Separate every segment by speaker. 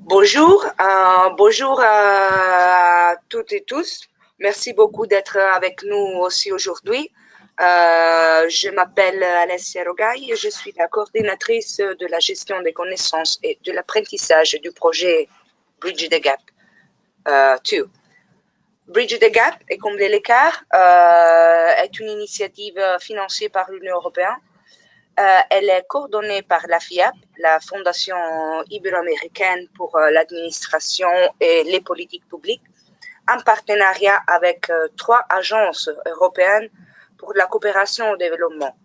Speaker 1: Bonjour à toutes et tous. Merci beaucoup d'être avec nous aussi aujourd'hui. Je m'appelle Alessia Rogai et je suis la coordinatrice de la gestion des connaissances et de l'apprentissage du projet Bridge the Gap 2. Bridge the Gap et combler l'écart est une initiative financée par l'Union européenne. Elle est coordonnée par la FIAP, la Fondation ibéro-américaine pour l'administration et les politiques publiques, en partenariat avec 3 agences européennes pour la coopération au développement,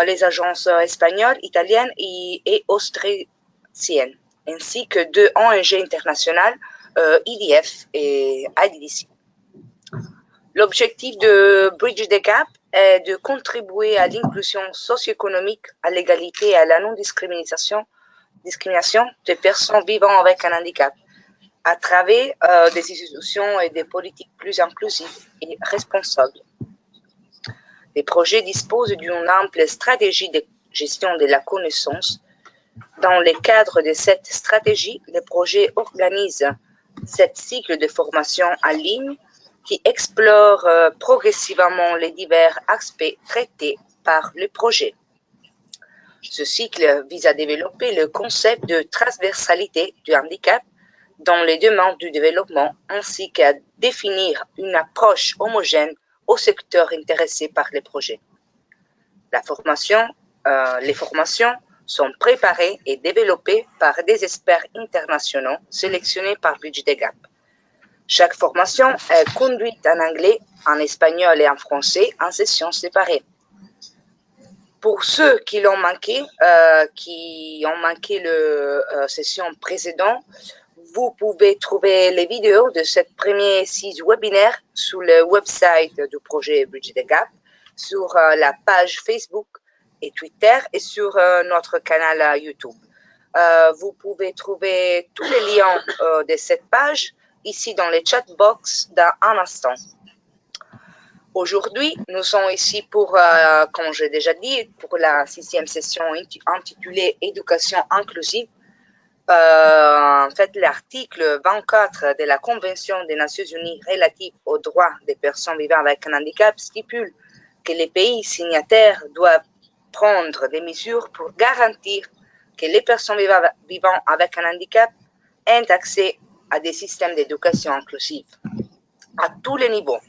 Speaker 1: les agences espagnoles, italiennes et autrichiennes, ainsi que 2 ONG internationales, IDF et IDDC. L'objectif de Bridge the Gap est de contribuer à l'inclusion socio-économique, à l'égalité et à la non-discrimination des personnes vivant avec un handicap à travers des institutions et des politiques plus inclusives et responsables. Les projets disposent d'une ample stratégie de gestion de la connaissance. Dans le cadre de cette stratégie, les projets organisent 7 cycles de formation en ligne qui explore progressivement les divers aspects traités par le projet. Ce cycle vise à développer le concept de transversalité du handicap dans les demandes du développement ainsi qu'à définir une approche homogène au secteur intéressé par les projets. Les formations sont préparées et développées par des experts internationaux sélectionnés par Bridge the Gap. Chaque formation est conduite en anglais, en espagnol et en français en sessions séparées. Pour ceux qui ont manqué la session précédente, vous pouvez trouver les vidéos de cette première 6 webinaires sur le website du projet Bridge the Gap, sur la page Facebook et Twitter et sur notre canal YouTube. Vous pouvez trouver tous les liens de cette page ici dans le chat box dans un instant. Aujourd'hui, nous sommes ici pour, comme j'ai déjà dit, pour la 6e session intitulée Éducation inclusive. En fait, l'article 24 de la Convention des Nations Unies relative aux droits des personnes vivant avec un handicap stipule que les pays signataires doivent prendre des mesures pour garantir que les personnes vivant avec un handicap aient accès à des systèmes d'éducation inclusive à tous les niveaux.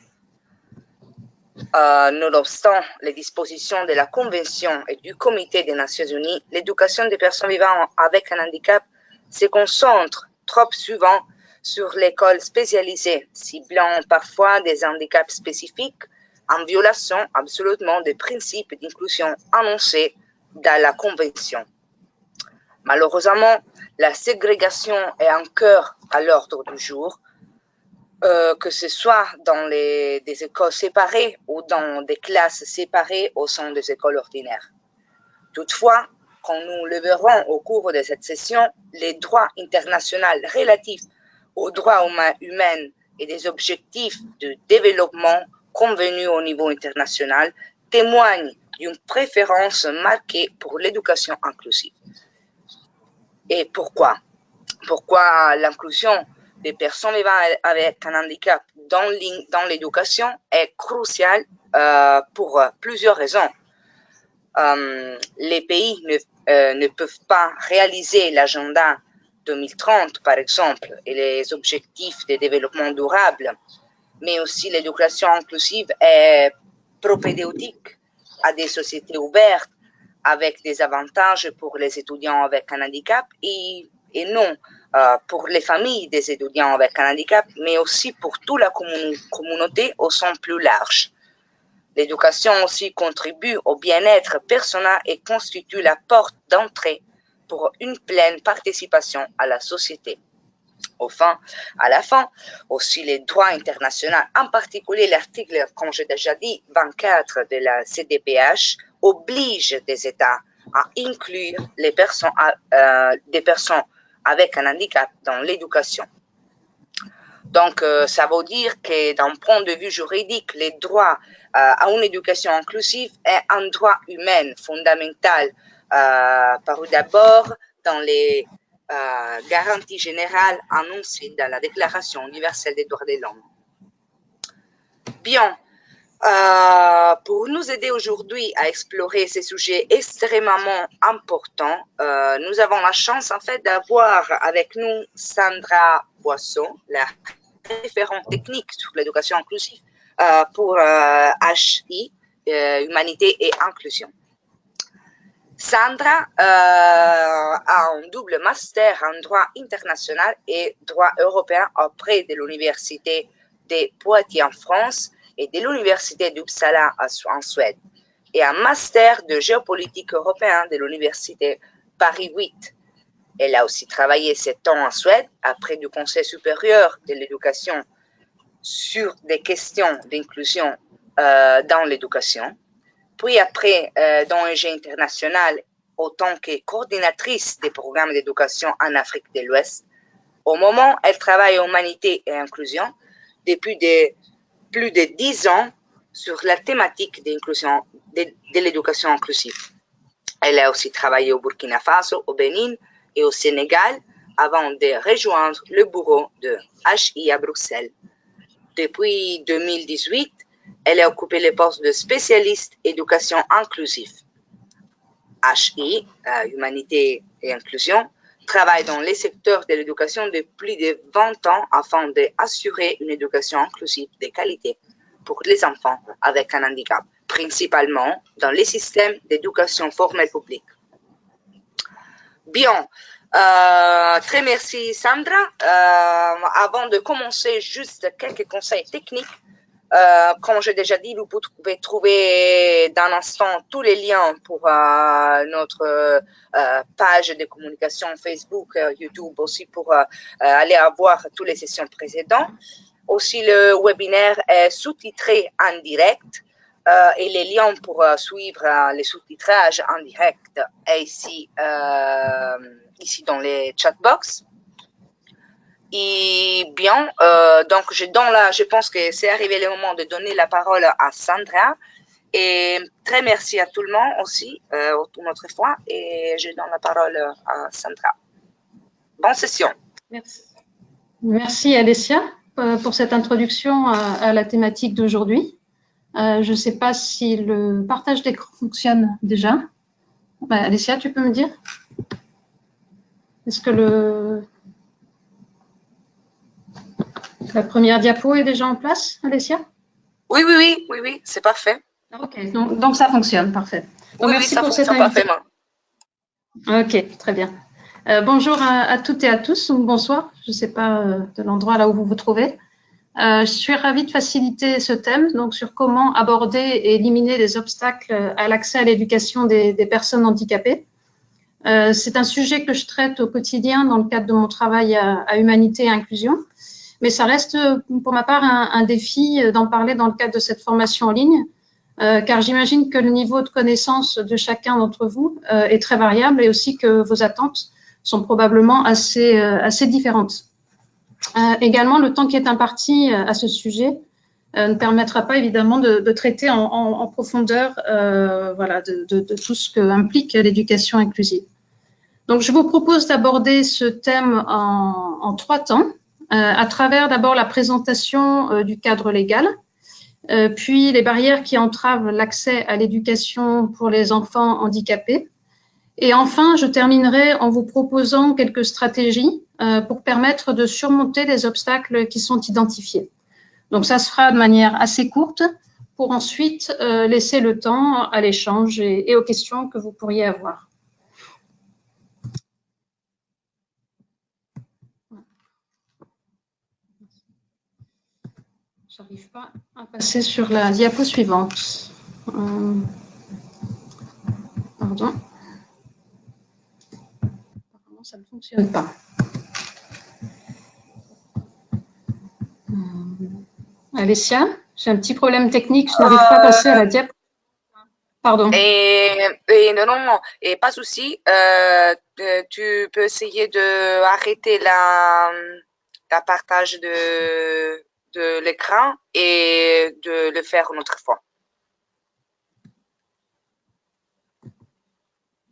Speaker 1: Nonobstant les dispositions de la Convention et du Comité des Nations Unies, l'éducation des personnes vivant avec un handicap se concentre trop souvent sur l'école spécialisée, ciblant parfois des handicaps spécifiques en violation absolument des principes d'inclusion annoncés dans la Convention. Malheureusement, la ségrégation est encore à l'ordre du jour, que ce soit dans des écoles séparées ou dans des classes séparées au sein des écoles ordinaires. Toutefois, comme nous le verrons au cours de cette session, les droits internationaux relatifs aux droits humains et des objectifs de développement convenus au niveau international témoignent d'une préférence marquée pour l'éducation inclusive. Et pourquoi? Pourquoi l'inclusion des personnes vivant avec un handicap dans l'éducation est cruciale pour plusieurs raisons. Les pays ne peuvent pas réaliser l'agenda 2030, par exemple, et les objectifs de développement durable, mais aussi l'éducation inclusive est propédeutique à des sociétés ouvertes avec des avantages pour les étudiants avec un handicap et non pour les familles des étudiants avec un handicap, mais aussi pour toute la communauté au sens plus large. L'éducation aussi contribue au bien-être personnel et constitue la porte d'entrée pour une pleine participation à la société. À la fin, aussi les droits internationaux, en particulier l'article, comme j'ai déjà dit, 24 de la CDPH, oblige des États à inclure des personnes avec un handicap dans l'éducation. Donc, ça veut dire que d'un point de vue juridique, le droit à une éducation inclusive est un droit humain fondamental paru d'abord dans les garanties générales annoncées dans la Déclaration universelle des droits de l'homme. Bien, pour nous aider aujourd'hui à explorer ces sujets extrêmement importants, nous avons la chance en fait d'avoir avec nous Sandra Boisseau, la référente technique sur l'éducation inclusive pour HI, Humanité et Inclusion. Sandra a un double master en droit international et droit européen auprès de l'Université de Poitiers en France et de l'Université d'Uppsala en Suède, et un master de géopolitique européen de l'Université Paris 8. Elle a aussi travaillé 7 ans en Suède, après du Conseil supérieur de l'éducation sur des questions d'inclusion dans l'éducation. Puis après, dans ONG international, en tant que coordinatrice des programmes d'éducation en Afrique de l'Ouest. Au moment, elle travaille en humanité et inclusion depuis plus de 10 ans sur la thématique de l'éducation inclusive. Elle a aussi travaillé au Burkina Faso, au Bénin et au Sénégal avant de rejoindre le bureau de HI à Bruxelles. Depuis 2018, elle a occupé le poste de spécialiste éducation inclusive. HI, Humanité et Inclusion, travaille dans les secteurs de l'éducation depuis plus de 20 ans afin d'assurer une éducation inclusive de qualité pour les enfants avec un handicap, principalement dans les systèmes d'éducation formelle publique. Bien, très merci Sandra. Avant de commencer, juste quelques conseils techniques. Comme j'ai déjà dit, vous pouvez trouver dans l'instant tous les liens pour notre page de communication Facebook, YouTube aussi pour aller voir toutes les sessions précédentes. Aussi, le webinaire est sous-titré en direct et les liens pour suivre les sous-titrages en direct est ici dans les chatbox. Et bien, donc je pense que c'est arrivé le moment de donner la parole à Sandra. Et très merci à tout le monde aussi, une autre fois. Et je donne la parole à Sandra. Bonne session.
Speaker 2: Merci. Merci Alessia pour cette introduction à la thématique d'aujourd'hui. Je ne sais pas si le partage d'écran fonctionne déjà. Alessia, tu peux me dire? Est-ce que la première diapo est déjà en place, Alessia?
Speaker 1: Oui, c'est parfait.
Speaker 2: Ok, donc ça fonctionne, parfait. Donc, merci
Speaker 1: ça
Speaker 2: pour
Speaker 1: fonctionne
Speaker 2: cette
Speaker 1: parfaitement.
Speaker 2: Ok, très bien. Bonjour à toutes et à tous, ou bonsoir, je ne sais pas de l'endroit là où vous vous trouvez. Je suis ravie de faciliter ce thème, donc sur comment aborder et éliminer les obstacles à l'accès à l'éducation des personnes handicapées. C'est un sujet que je traite au quotidien dans le cadre de mon travail à Humanité et Inclusion, mais ça reste pour ma part un défi d'en parler dans le cadre de cette formation en ligne, car j'imagine que le niveau de connaissance de chacun d'entre vous est très variable et aussi que vos attentes sont probablement assez différentes. Également, le temps qui est imparti à ce sujet ne permettra pas évidemment de traiter en profondeur voilà, de tout ce qu'implique l'éducation inclusive. Donc, je vous propose d'aborder ce thème en 3 temps, à travers d'abord la présentation du cadre légal, puis les barrières qui entravent l'accès à l'éducation pour les enfants handicapés. Et enfin, je terminerai en vous proposant quelques stratégies pour permettre de surmonter les obstacles qui sont identifiés. Donc, ça se fera de manière assez courte pour ensuite laisser le temps à l'échange et aux questions que vous pourriez avoir. Je n'arrive pas à passer sur la diapo suivante. Pardon. Apparemment, ça ne fonctionne pas. Alessia, j'ai un petit problème technique, je n'arrive pas à passer à la diapo. Pardon.
Speaker 1: Non, et pas de souci. Tu peux essayer d'arrêter la partage de l'écran et de le faire une autre fois.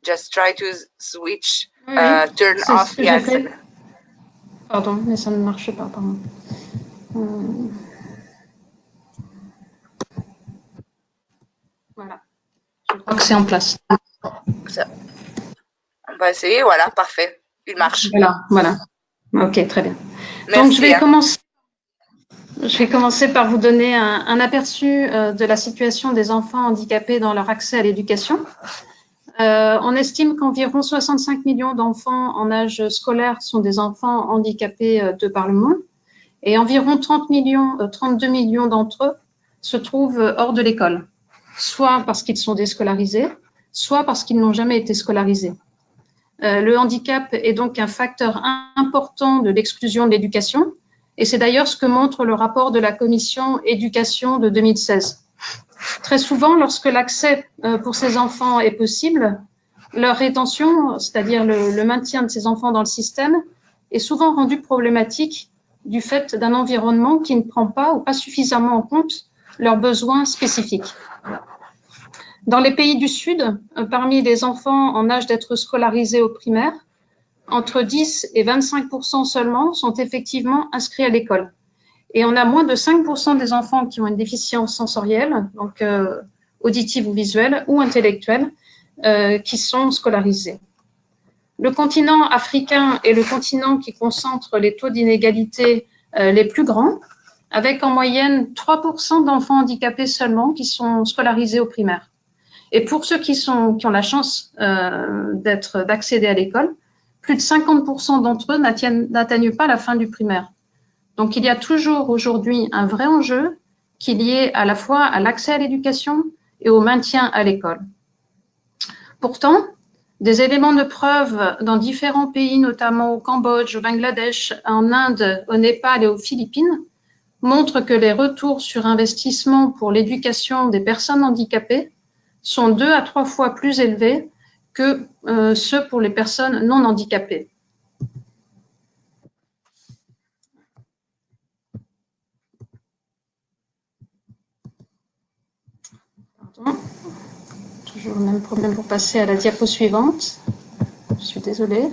Speaker 1: just try to switch,
Speaker 2: Oui,
Speaker 1: turn
Speaker 2: c'est
Speaker 1: off.
Speaker 2: ce que
Speaker 1: Yes.
Speaker 2: j'ai fait. Pardon, mais ça ne marche pas, pardon. Voilà. Je crois que c'est en place.
Speaker 1: Ça. On va essayer, voilà, parfait. Il marche.
Speaker 2: Voilà. Ok, très bien.
Speaker 1: Merci,
Speaker 2: donc, je vais commencer par vous donner un aperçu de la situation des enfants handicapés dans leur accès à l'éducation. On estime qu'environ 65 millions d'enfants en âge scolaire sont des enfants handicapés de par le monde et environ 32 millions d'entre eux se trouvent hors de l'école, soit parce qu'ils sont déscolarisés, soit parce qu'ils n'ont jamais été scolarisés. Le handicap est donc un facteur important de l'exclusion de l'éducation et c'est d'ailleurs ce que montre le rapport de la commission éducation de 2016. Très souvent, lorsque l'accès pour ces enfants est possible, leur rétention, c'est-à-dire le maintien de ces enfants dans le système, est souvent rendue problématique du fait d'un environnement qui ne prend pas ou pas suffisamment en compte leurs besoins spécifiques. Dans les pays du Sud, parmi les enfants en âge d'être scolarisés au primaire, entre 10 et 25% seulement sont effectivement inscrits à l'école. Et on a moins de 5% des enfants qui ont une déficience sensorielle, donc auditive ou visuelle ou intellectuelle, qui sont scolarisés. Le continent africain est le continent qui concentre les taux d'inégalité les plus grands, avec en moyenne 3% d'enfants handicapés seulement qui sont scolarisés au primaire. Et pour ceux qui ont la chance d'accéder à l'école, plus de 50% d'entre eux n'atteignent pas la fin du primaire. Donc, il y a toujours aujourd'hui un vrai enjeu qui est lié à la fois à l'accès à l'éducation et au maintien à l'école. Pourtant, des éléments de preuve dans différents pays, notamment au Cambodge, au Bangladesh, en Inde, au Népal et aux Philippines, montrent que les retours sur investissement pour l'éducation des personnes handicapées sont 2 à 3 fois plus élevés que ceux pour les personnes non handicapées. Pardon. Toujours le même problème pour passer à la diapo suivante. Je suis désolée.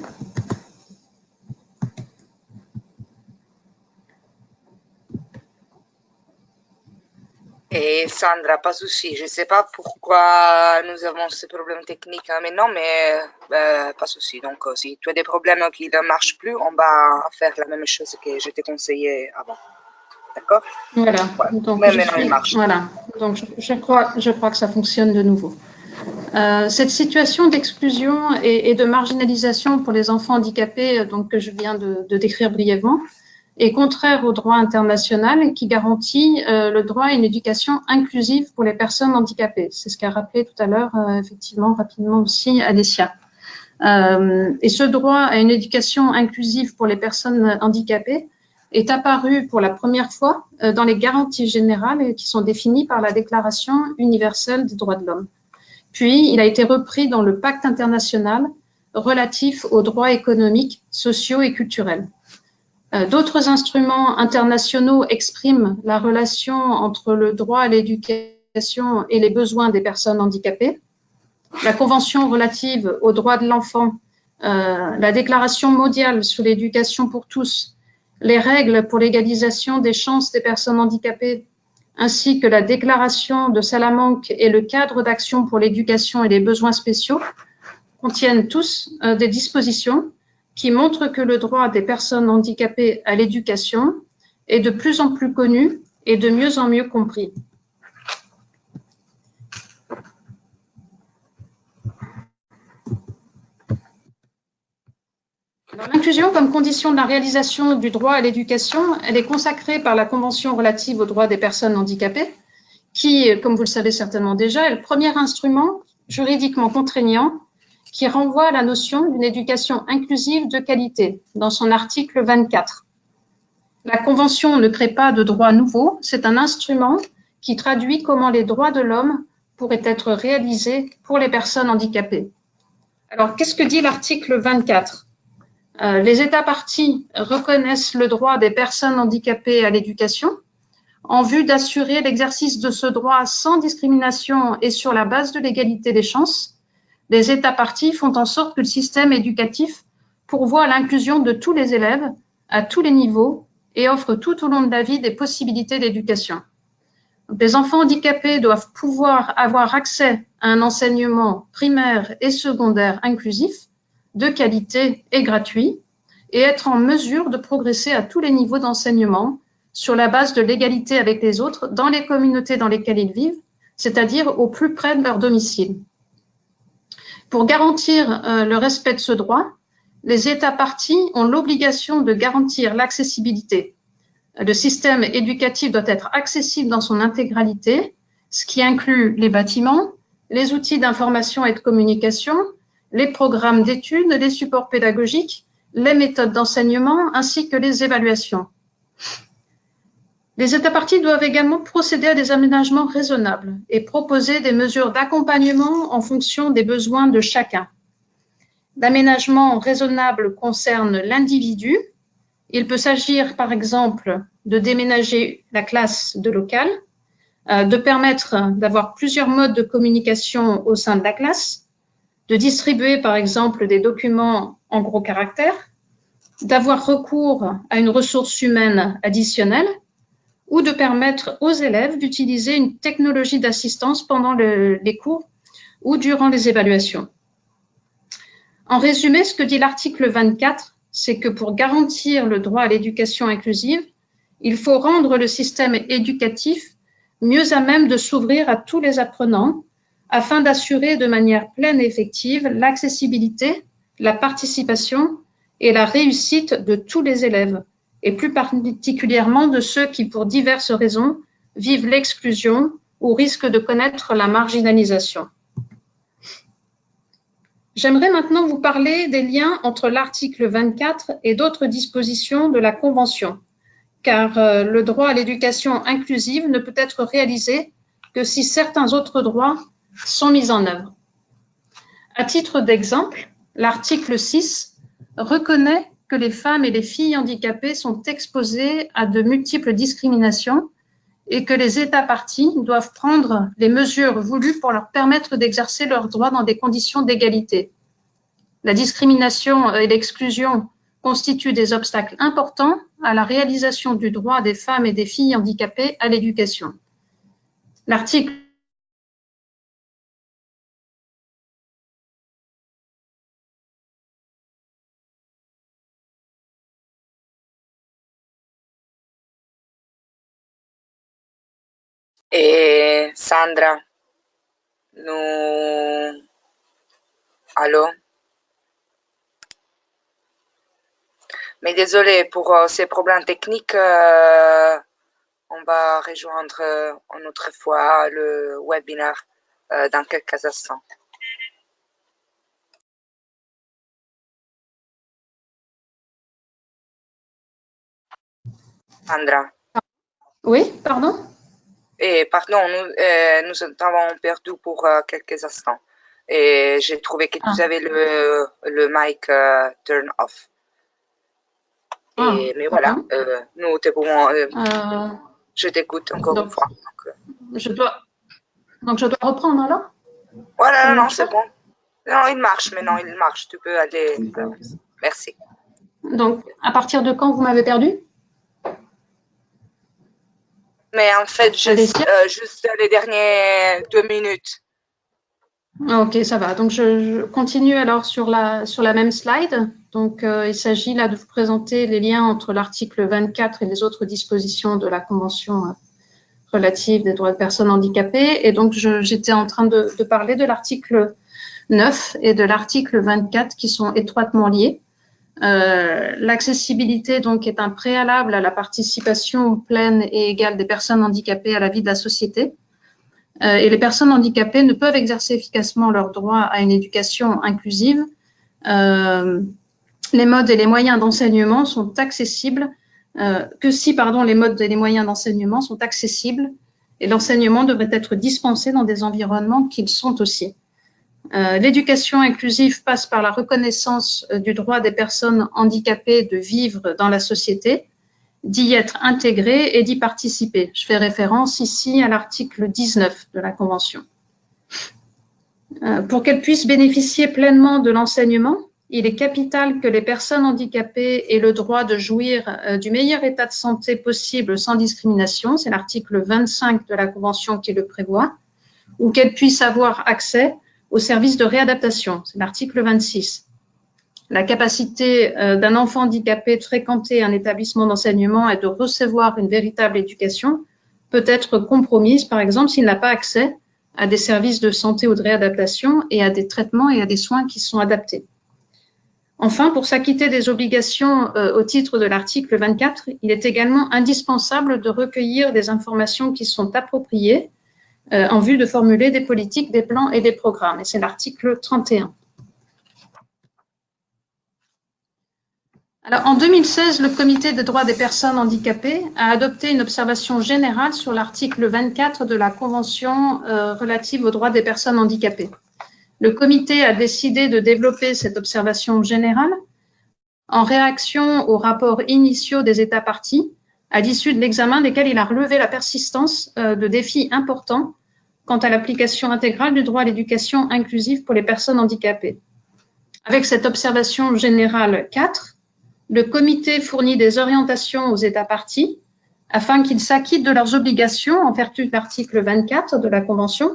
Speaker 1: Et Sandra, pas de souci. Je ne sais pas pourquoi nous avons ce problème technique maintenant, mais pas de souci. Donc, si tu as des problèmes qui ne marchent plus, on va faire la même chose que je t'ai conseillé avant. D'accord?
Speaker 2: Voilà.
Speaker 1: Ouais.
Speaker 2: Donc,
Speaker 1: mais maintenant, il marche.
Speaker 2: Voilà. Donc, je crois que ça fonctionne de nouveau. Cette situation d'exclusion et de marginalisation pour les enfants handicapés, donc, que je viens de décrire brièvement, est contraire au droit international qui garantit le droit à une éducation inclusive pour les personnes handicapées. C'est ce qu'a rappelé tout à l'heure, effectivement, rapidement aussi, Alessia. Et ce droit à une éducation inclusive pour les personnes handicapées est apparu pour la première fois dans les garanties générales qui sont définies par la Déclaration universelle des droits de l'homme. Puis, il a été repris dans le pacte international relatif aux droits économiques, sociaux et culturels. D'autres instruments internationaux expriment la relation entre le droit à l'éducation et les besoins des personnes handicapées. La Convention relative aux droits de l'enfant, la Déclaration mondiale sur l'éducation pour tous, les règles pour l'égalisation des chances des personnes handicapées, ainsi que la Déclaration de Salamanque et le cadre d'action pour l'éducation et les besoins spéciaux, contiennent tous des dispositions qui montrent que le droit des personnes handicapées à l'éducation est de plus en plus connu et de mieux en mieux compris. L'inclusion comme condition de la réalisation du droit à l'éducation, elle est consacrée par la Convention relative aux droits des personnes handicapées, qui, comme vous le savez certainement déjà, est le premier instrument juridiquement contraignant qui renvoie à la notion d'une éducation inclusive de qualité, dans son article 24. La Convention ne crée pas de droit nouveau, c'est un instrument qui traduit comment les droits de l'homme pourraient être réalisés pour les personnes handicapées. Alors, qu'est-ce que dit l'article 24 ? Les États parties reconnaissent le droit des personnes handicapées à l'éducation en vue d'assurer l'exercice de ce droit sans discrimination et sur la base de l'égalité des chances, les États parties font en sorte que le système éducatif pourvoit à l'inclusion de tous les élèves, à tous les niveaux, et offre tout au long de la vie des possibilités d'éducation. Les enfants handicapés doivent pouvoir avoir accès à un enseignement primaire et secondaire inclusif, de qualité et gratuit, et être en mesure de progresser à tous les niveaux d'enseignement sur la base de l'égalité avec les autres dans les communautés dans lesquelles ils vivent, c'est-à-dire au plus près de leur domicile. Pour garantir le respect de ce droit, les États parties ont l'obligation de garantir l'accessibilité. Le système éducatif doit être accessible dans son intégralité, ce qui inclut les bâtiments, les outils d'information et de communication, les programmes d'études, les supports pédagogiques, les méthodes d'enseignement ainsi que les évaluations. Les États parties doivent également procéder à des aménagements raisonnables et proposer des mesures d'accompagnement en fonction des besoins de chacun. L'aménagement raisonnable concerne l'individu. Il peut s'agir, par exemple, de déménager la classe de local, de permettre d'avoir plusieurs modes de communication au sein de la classe, de distribuer, par exemple, des documents en gros caractères, d'avoir recours à une ressource humaine additionnelle, ou de permettre aux élèves d'utiliser une technologie d'assistance pendant les cours ou durant les évaluations. En résumé, ce que dit l'article 24, c'est que pour garantir le droit à l'éducation inclusive, il faut rendre le système éducatif mieux à même de s'ouvrir à tous les apprenants afin d'assurer de manière pleine et effective l'accessibilité, la participation et la réussite de tous les élèves, et plus particulièrement de ceux qui, pour diverses raisons, vivent l'exclusion ou risquent de connaître la marginalisation. J'aimerais maintenant vous parler des liens entre l'article 24 et d'autres dispositions de la Convention, car le droit à l'éducation inclusive ne peut être réalisé que si certains autres droits sont mis en œuvre. À titre d'exemple, l'article 6 reconnaît que les femmes et les filles handicapées sont exposées à de multiples discriminations et que les États parties doivent prendre les mesures voulues pour leur permettre d'exercer leurs droits dans des conditions d'égalité. La discrimination et l'exclusion constituent des obstacles importants à la réalisation du droit des femmes et des filles handicapées à l'éducation. L'article
Speaker 1: Et Sandra, nous... Allô? Mais désolé pour ces problèmes techniques, on va rejoindre une autre fois le webinaire dans quelques instants. Sandra.
Speaker 2: Oui, pardon?
Speaker 1: Et pardon, nous avons perdu pour quelques instants. Et j'ai trouvé que vous avez le mic turn off. Mais voilà, nous te pouvons, je t'écoute encore une fois.
Speaker 2: Donc je dois reprendre alors?
Speaker 1: Voilà, non, c'est bon. Non, il marche maintenant, il marche. Tu peux aller. Merci.
Speaker 2: Donc, à partir de quand vous m'avez perdu?
Speaker 1: Mais en fait, juste les dernières 2 minutes.
Speaker 2: Ok, ça va. Donc, je continue alors sur la même slide. Donc, il s'agit là de vous présenter les liens entre l'article 24 et les autres dispositions de la Convention relative des droits des personnes handicapées. Et donc, j'étais en train de parler de l'article 9 et de l'article 24 qui sont étroitement liés. L'accessibilité donc est un préalable à la participation pleine et égale des personnes handicapées à la vie de la société. Et les personnes handicapées ne peuvent exercer efficacement leur droit à une éducation inclusive. Les modes et les moyens d'enseignement sont accessibles que si les modes et les moyens d'enseignement sont accessibles, et l'enseignement devrait être dispensé dans des environnements qu'ils sont aussi. L'éducation inclusive passe par la reconnaissance du droit des personnes handicapées de vivre dans la société, d'y être intégrées et d'y participer. Je fais référence ici à l'article 19 de la Convention. Pour qu'elles puissent bénéficier pleinement de l'enseignement, il est capital que les personnes handicapées aient le droit de jouir du meilleur état de santé possible sans discrimination, c'est l'article 25 de la Convention qui le prévoit, ou qu'elles puissent avoir accès aux services de réadaptation, c'est l'article 26. La capacité d'un enfant handicapé de fréquenter un établissement d'enseignement et de recevoir une véritable éducation peut être compromise, par exemple, s'il n'a pas accès à des services de santé ou de réadaptation et à des traitements et à des soins qui sont adaptés. Enfin, pour s'acquitter des obligations au titre de l'article 24, il est également indispensable de recueillir des informations qui sont appropriées en vue de formuler des politiques, des plans et des programmes. Et c'est l'article 31. Alors, en 2016, le Comité des droits des personnes handicapées a adopté une observation générale sur l'article 24 de la Convention relative aux droits des personnes handicapées. Le comité a décidé de développer cette observation générale en réaction aux rapports initiaux des États parties, à l'issue de l'examen desquels il a relevé la persistance de défis importants quant à l'application intégrale du droit à l'éducation inclusive pour les personnes handicapées. Avec cette observation générale 4, le comité fournit des orientations aux États parties afin qu'ils s'acquittent de leurs obligations en vertu de l'article 24 de la Convention,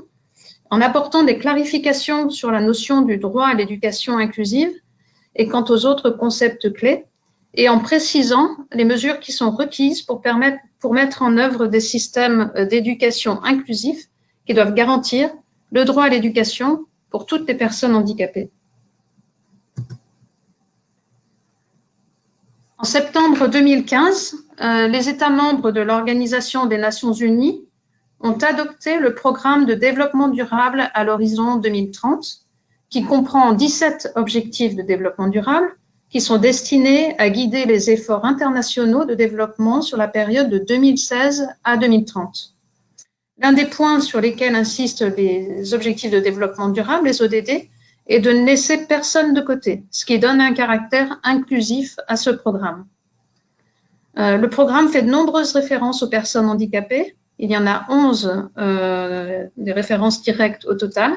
Speaker 2: en apportant des clarifications sur la notion du droit à l'éducation inclusive et quant aux autres concepts clés, et en précisant les mesures qui sont requises pour mettre en œuvre des systèmes d'éducation inclusifs qui doivent garantir le droit à l'éducation pour toutes les personnes handicapées. En septembre 2015, les États membres de l'Organisation des Nations Unies ont adopté le programme de développement durable à l'horizon 2030, qui comprend 17 objectifs de développement durable qui sont destinés à guider les efforts internationaux de développement sur la période de 2016 à 2030. L'un des points sur lesquels insistent les objectifs de développement durable, les ODD, est de ne laisser personne de côté, ce qui donne un caractère inclusif à ce programme. Le programme fait de nombreuses références aux personnes handicapées. Il y en a 11 des références directes au total,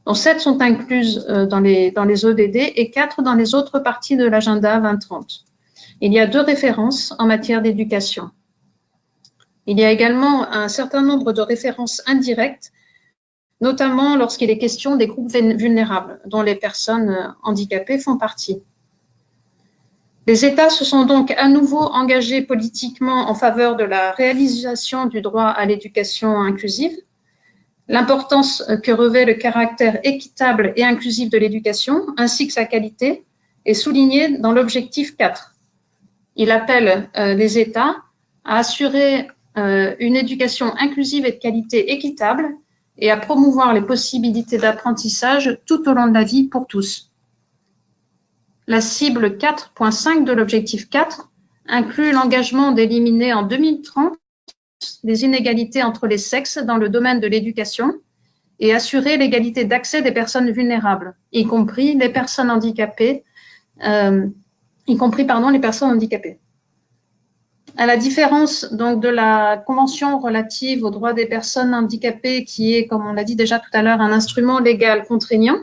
Speaker 2: dont 7 sont incluses dans les ODD et 4 dans les autres parties de l'agenda 2030. Il y a 2 références en matière d'éducation. Il y a également un certain nombre de références indirectes, notamment lorsqu'il est question des groupes vulnérables, dont les personnes handicapées font partie. Les États se sont donc à nouveau engagés politiquement en faveur de la réalisation du droit à l'éducation inclusive. L'importance que revêt le caractère équitable et inclusif de l'éducation, ainsi que sa qualité, est soulignée dans l'objectif 4. Il appelle les États à assurer une éducation inclusive et de qualité équitable et à promouvoir les possibilités d'apprentissage tout au long de la vie pour tous. La cible 4.5 de l'objectif 4 inclut l'engagement d'éliminer en 2030 les inégalités entre les sexes dans le domaine de l'éducation et assurer l'égalité d'accès des personnes vulnérables, y compris les personnes handicapées, les personnes handicapées. À la différence donc de la Convention relative aux droits des personnes handicapées, qui est, comme on l'a dit déjà tout à l'heure, un instrument légal contraignant,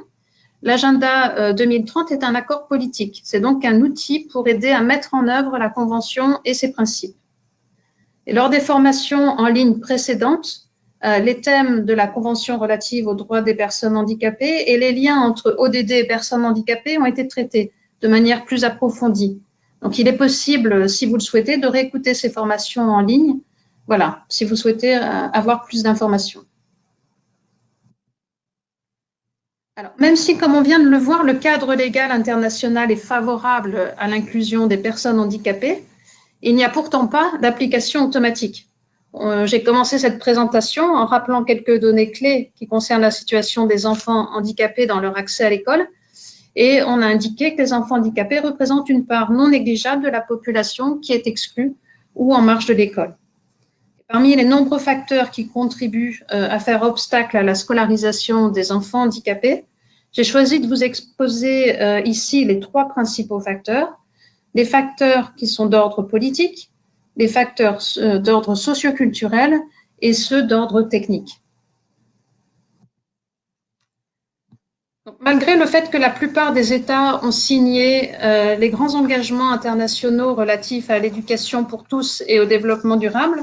Speaker 2: l'agenda 2030 est un accord politique. C'est donc un outil pour aider à mettre en œuvre la Convention et ses principes. Et lors des formations en ligne précédentes, les thèmes de la Convention relative aux droits des personnes handicapées et les liens entre ODD et personnes handicapées ont été traités de manière plus approfondie. Donc, il est possible, si vous le souhaitez, de réécouter ces formations en ligne, voilà, si vous souhaitez avoir plus d'informations. Alors, même si, comme on vient de le voir, le cadre légal international est favorable à l'inclusion des personnes handicapées, il n'y a pourtant pas d'application automatique. J'ai commencé cette présentation en rappelant quelques données clés qui concernent la situation des enfants handicapés dans leur accès à l'école. Et on a indiqué que les enfants handicapés représentent une part non négligeable de la population qui est exclue ou en marge de l'école. Parmi les nombreux facteurs qui contribuent à faire obstacle à la scolarisation des enfants handicapés, j'ai choisi de vous exposer ici les 3 principaux facteurs. Les facteurs qui sont d'ordre politique, les facteurs d'ordre socioculturel et ceux d'ordre technique. Donc, malgré le fait que la plupart des États ont signé les grands engagements internationaux relatifs à l'éducation pour tous et au développement durable,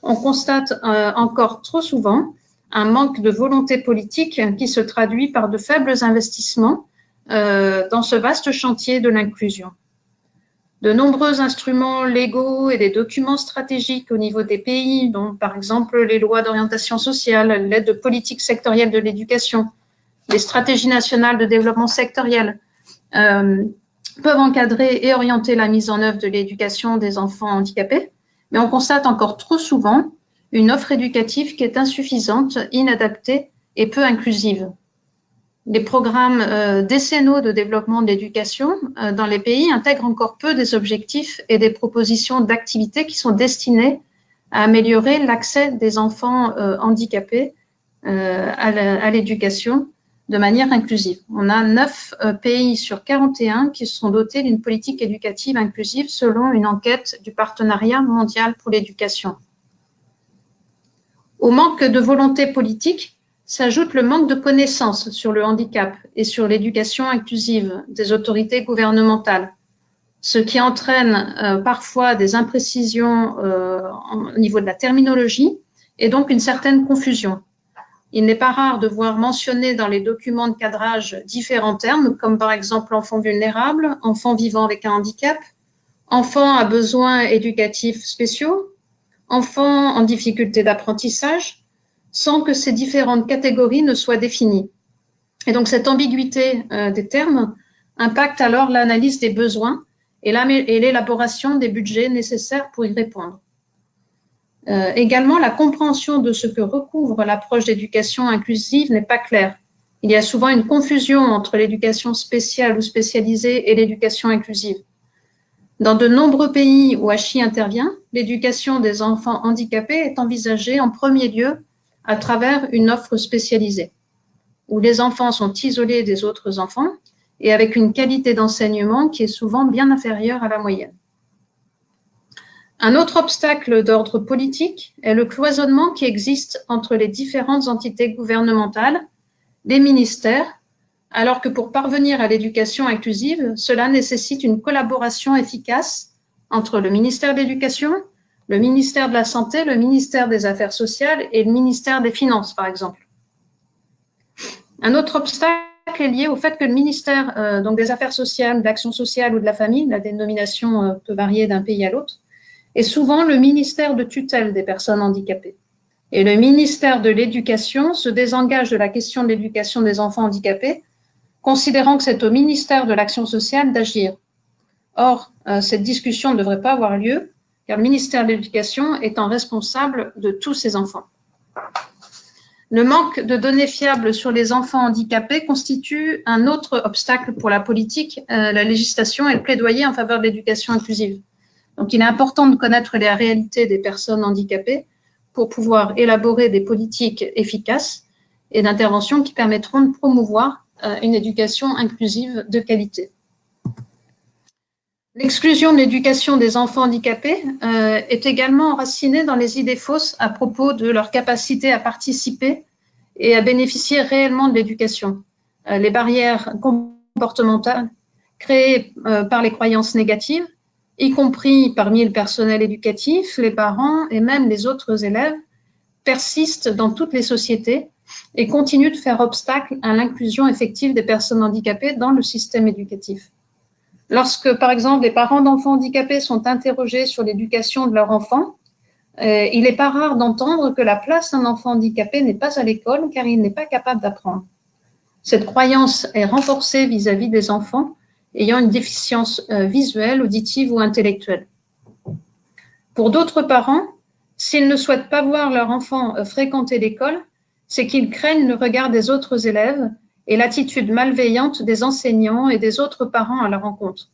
Speaker 2: on constate encore trop souvent un manque de volonté politique qui se traduit par de faibles investissements dans ce vaste chantier de l'inclusion. De nombreux instruments légaux et des documents stratégiques au niveau des pays, dont par exemple les lois d'orientation sociale, l'aide politique sectorielle de l'éducation, les stratégies nationales de développement sectoriel, peuvent encadrer et orienter la mise en œuvre de l'éducation des enfants handicapés, mais on constate encore trop souvent une offre éducative qui est insuffisante, inadaptée et peu inclusive. Les programmes décennaux de développement de l'éducation dans les pays intègrent encore peu des objectifs et des propositions d'activités qui sont destinées à améliorer l'accès des enfants handicapés à l'éducation de manière inclusive. On a 9 pays sur 41 qui sont dotés d'une politique éducative inclusive selon une enquête du Partenariat mondial pour l'éducation. Au manque de volonté politique s'ajoute le manque de connaissances sur le handicap et sur l'éducation inclusive des autorités gouvernementales, ce qui entraîne parfois des imprécisions au niveau de la terminologie et donc une certaine confusion. Il n'est pas rare de voir mentionner dans les documents de cadrage différents termes, comme par exemple enfant vulnérable, enfant vivant avec un handicap, enfant à besoins éducatifs spéciaux, enfant en difficulté d'apprentissage, sans que ces différentes catégories ne soient définies. Et donc cette ambiguïté des termes impacte alors l'analyse des besoins et l'élaboration des budgets nécessaires pour y répondre. Également, la compréhension de ce que recouvre l'approche d'éducation inclusive n'est pas claire. Il y a souvent une confusion entre l'éducation spéciale ou spécialisée et l'éducation inclusive. Dans de nombreux pays où ACHI intervient, l'éducation des enfants handicapés est envisagée en premier lieu à travers une offre spécialisée, où les enfants sont isolés des autres enfants et avec une qualité d'enseignement qui est souvent bien inférieure à la moyenne. Un autre obstacle d'ordre politique est le cloisonnement qui existe entre les différentes entités gouvernementales, les ministères, alors que pour parvenir à l'éducation inclusive, cela nécessite une collaboration efficace entre le ministère de l'Éducation, le ministère de la Santé, le ministère des Affaires sociales et le ministère des Finances, par exemple. Un autre obstacle est lié au fait que le ministère donc des Affaires sociales, de l'Action sociale ou de la famille, la dénomination peut varier d'un pays à l'autre, est souvent le ministère de tutelle des personnes handicapées. Et le ministère de l'Éducation se désengage de la question de l'éducation des enfants handicapés, considérant que c'est au ministère de l'Action sociale d'agir. Or, cette discussion ne devrait pas avoir lieu, car le ministère de l'Éducation étant responsable de tous ces enfants. Le manque de données fiables sur les enfants handicapés constitue un autre obstacle pour la politique, la législation et le plaidoyer en faveur de l'éducation inclusive. Donc, il est important de connaître les réalités des personnes handicapées pour pouvoir élaborer des politiques efficaces et d'intervention qui permettront de promouvoir une éducation inclusive de qualité. L'exclusion de l'éducation des enfants handicapés est également enracinée dans les idées fausses à propos de leur capacité à participer et à bénéficier réellement de l'éducation. Les barrières comportementales créées par les croyances négatives, y compris parmi le personnel éducatif, les parents et même les autres élèves, persistent dans toutes les sociétés et continuent de faire obstacle à l'inclusion effective des personnes handicapées dans le système éducatif. Lorsque, par exemple, les parents d'enfants handicapés sont interrogés sur l'éducation de leur enfant, il n'est pas rare d'entendre que la place d'un enfant handicapé n'est pas à l'école car il n'est pas capable d'apprendre. Cette croyance est renforcée vis-à-vis des enfants ayant une déficience visuelle, auditive ou intellectuelle. Pour d'autres parents, s'ils ne souhaitent pas voir leur enfant fréquenter l'école, c'est qu'ils craignent le regard des autres élèves et l'attitude malveillante des enseignants et des autres parents à leur encontre.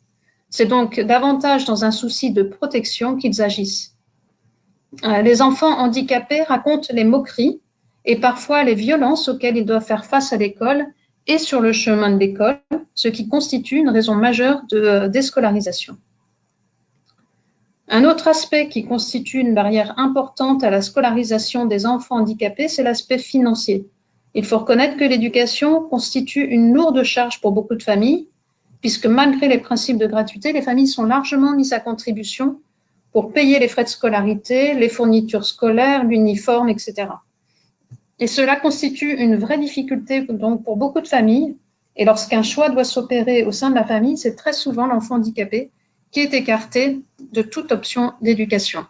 Speaker 2: C'est donc davantage dans un souci de protection qu'ils agissent. Les enfants handicapés racontent les moqueries et parfois les violences auxquelles ils doivent faire face à l'école et sur le chemin de l'école, ce qui constitue une raison majeure de déscolarisation. Un autre aspect qui constitue une barrière importante à la scolarisation des enfants handicapés, c'est l'aspect financier. Il faut reconnaître que l'éducation constitue une lourde charge pour beaucoup de familles, puisque malgré les principes de gratuité, les familles sont largement mises à contribution pour payer les frais de scolarité, les fournitures scolaires, l'uniforme, etc. Et cela constitue une vraie difficulté donc pour beaucoup de familles. Et lorsqu'un choix doit s'opérer au sein de la famille, c'est très souvent l'enfant handicapé qui est écarté de toute option d'éducation.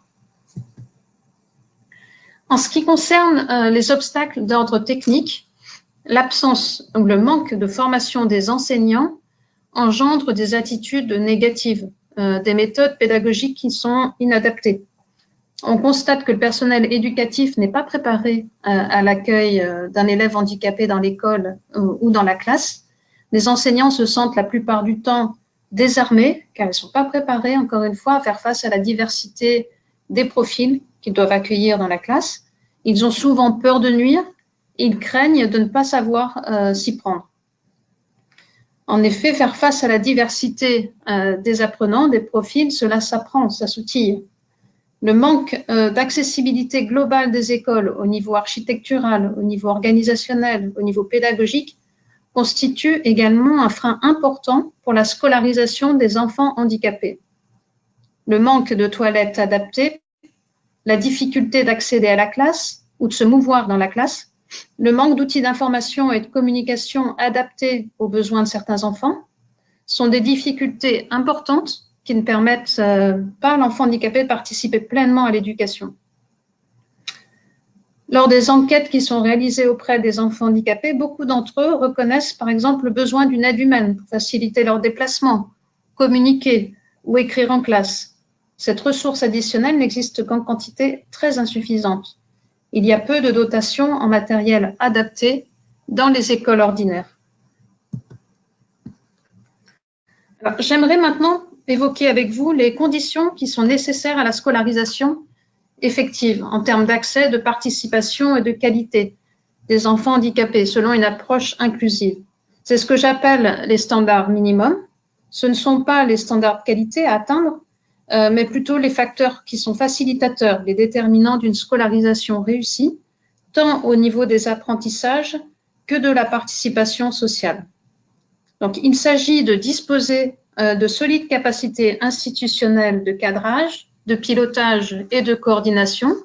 Speaker 2: En ce qui concerne les obstacles d'ordre technique, l'absence ou le manque de formation des enseignants engendre des attitudes négatives, des méthodes pédagogiques qui sont inadaptées. On constate que le personnel éducatif n'est pas préparé à l'accueil d'un élève handicapé dans l'école ou dans la classe. Les enseignants se sentent la plupart du temps désarmés car ils ne sont pas préparés, encore une fois, à faire face à la diversité des profils qu'ils doivent accueillir dans la classe. Ils ont souvent peur de nuire, ils craignent de ne pas savoir s'y prendre. En effet, faire face à la diversité des apprenants, des profils, cela s'apprend, ça s'outille. Le manque d'accessibilité globale des écoles au niveau architectural, au niveau organisationnel, au niveau pédagogique, constitue également un frein important pour la scolarisation des enfants handicapés. Le manque de toilettes adaptées, la difficulté d'accéder à la classe ou de se mouvoir dans la classe, le manque d'outils d'information et de communication adaptés aux besoins de certains enfants sont des difficultés importantes qui ne permettent pas à l'enfant handicapé de participer pleinement à l'éducation. Lors des enquêtes qui sont réalisées auprès des enfants handicapés, beaucoup d'entre eux reconnaissent par exemple le besoin d'une aide humaine pour faciliter leurs déplacements, communiquer ou écrire en classe. Cette ressource additionnelle n'existe qu'en quantité très insuffisante. Il y a peu de dotations en matériel adapté dans les écoles ordinaires. J'aimerais maintenant évoquer avec vous les conditions qui sont nécessaires à la scolarisation effective en termes d'accès, de participation et de qualité des enfants handicapés selon une approche inclusive. C'est ce que j'appelle les standards minimums. Ce ne sont pas les standards de qualité à atteindre, mais plutôt les facteurs qui sont facilitateurs, les déterminants d'une scolarisation réussie, tant au niveau des apprentissages que de la participation sociale. Donc, il s'agit de disposer de solides capacités institutionnelles de cadrage, de pilotage et de coordination.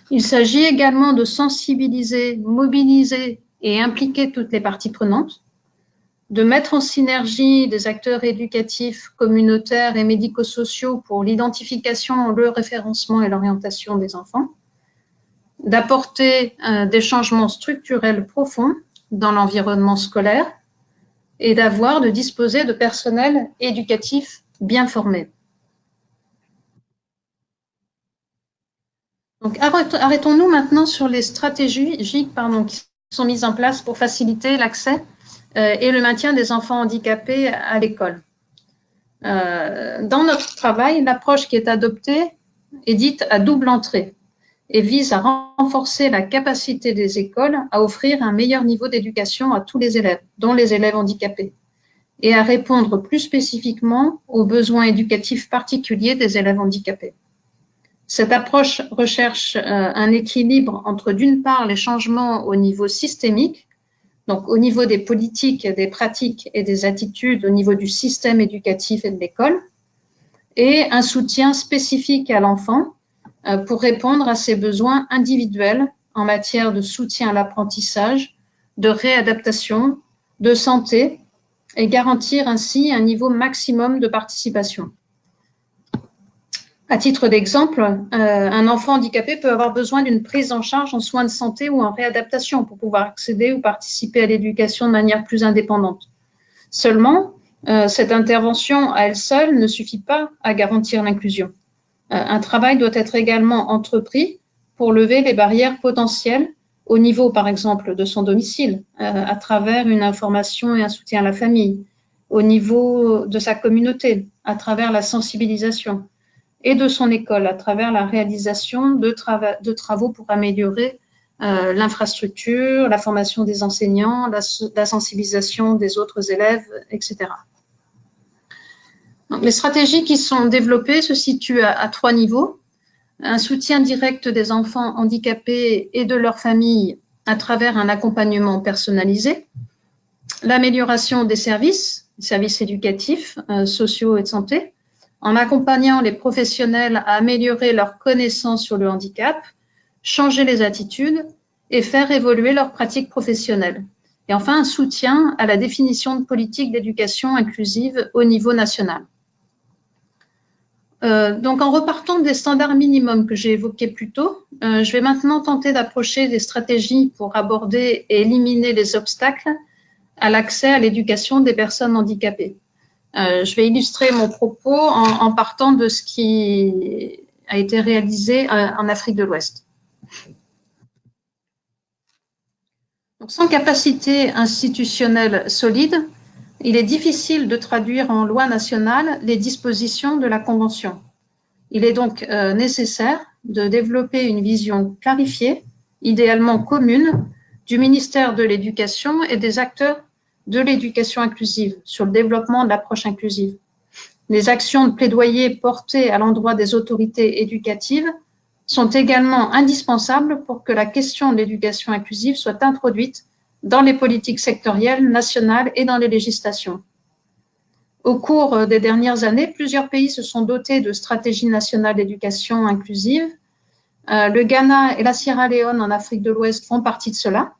Speaker 2: Il s'agit également de sensibiliser, mobiliser et impliquer toutes les parties prenantes, de mettre en synergie des acteurs éducatifs, communautaires et médico-sociaux pour l'identification, le référencement et l'orientation des enfants, d'apporter des changements structurels profonds dans l'environnement scolaire et de disposer de personnel éducatif bien formé. Donc, arrêtons-nous maintenant sur les stratégies qui sont mises en place pour faciliter l'accès et le maintien des enfants handicapés à l'école. Dans notre travail, l'approche qui est adoptée est dite à double entrée et vise à renforcer la capacité des écoles à offrir un meilleur niveau d'éducation à tous les élèves, dont les élèves handicapés, et à répondre plus spécifiquement aux besoins éducatifs particuliers des élèves handicapés. Cette approche recherche un équilibre entre, d'une part, les changements au niveau systémique, donc au niveau des politiques, des pratiques et des attitudes au niveau du système éducatif et de l'école, et un soutien spécifique à l'enfant pour répondre à ses besoins individuels en matière de soutien à l'apprentissage, de réadaptation, de santé, et garantir ainsi un niveau maximum de participation. À titre d'exemple, un enfant handicapé peut avoir besoin d'une prise en charge en soins de santé ou en réadaptation pour pouvoir accéder ou participer à l'éducation de manière plus indépendante. Seulement, cette intervention à elle seule ne suffit pas à garantir l'inclusion. Un travail doit être également entrepris pour lever les barrières potentielles au niveau, par exemple, de son domicile, à travers une information et un soutien à la famille, au niveau de sa communauté, à travers la sensibilisation, et de son école, à travers la réalisation de travaux pour améliorer l'infrastructure, la formation des enseignants, la sensibilisation des autres élèves, etc. Donc, les stratégies qui sont développées se situent à 3 niveaux. Un soutien direct des enfants handicapés et de leurs familles à travers un accompagnement personnalisé, l'amélioration des services éducatifs, sociaux et de santé, en accompagnant les professionnels à améliorer leurs connaissances sur le handicap, changer les attitudes et faire évoluer leurs pratiques professionnelles. Et enfin, un soutien à la définition de politiques d'éducation inclusive au niveau national. Donc, en repartant des standards minimums que j'ai évoqués plus tôt, je vais maintenant tenter d'approcher des stratégies pour aborder et éliminer les obstacles à l'accès à l'éducation des personnes handicapées. Je vais illustrer mon propos en partant de ce qui a été réalisé en Afrique de l'Ouest. Donc, sans capacité institutionnelle solide, il est difficile de traduire en loi nationale les dispositions de la Convention. Il est donc nécessaire de développer une vision clarifiée, idéalement commune, du ministère de l'Éducation et des acteurs de l'éducation inclusive sur le développement de l'approche inclusive. Les actions de plaidoyer portées à l'endroit des autorités éducatives sont également indispensables pour que la question de l'éducation inclusive soit introduite dans les politiques sectorielles, nationales et dans les législations. Au cours des dernières années, plusieurs pays se sont dotés de stratégies nationales d'éducation inclusive. Le Ghana et la Sierra Leone en Afrique de l'Ouest font partie de cela.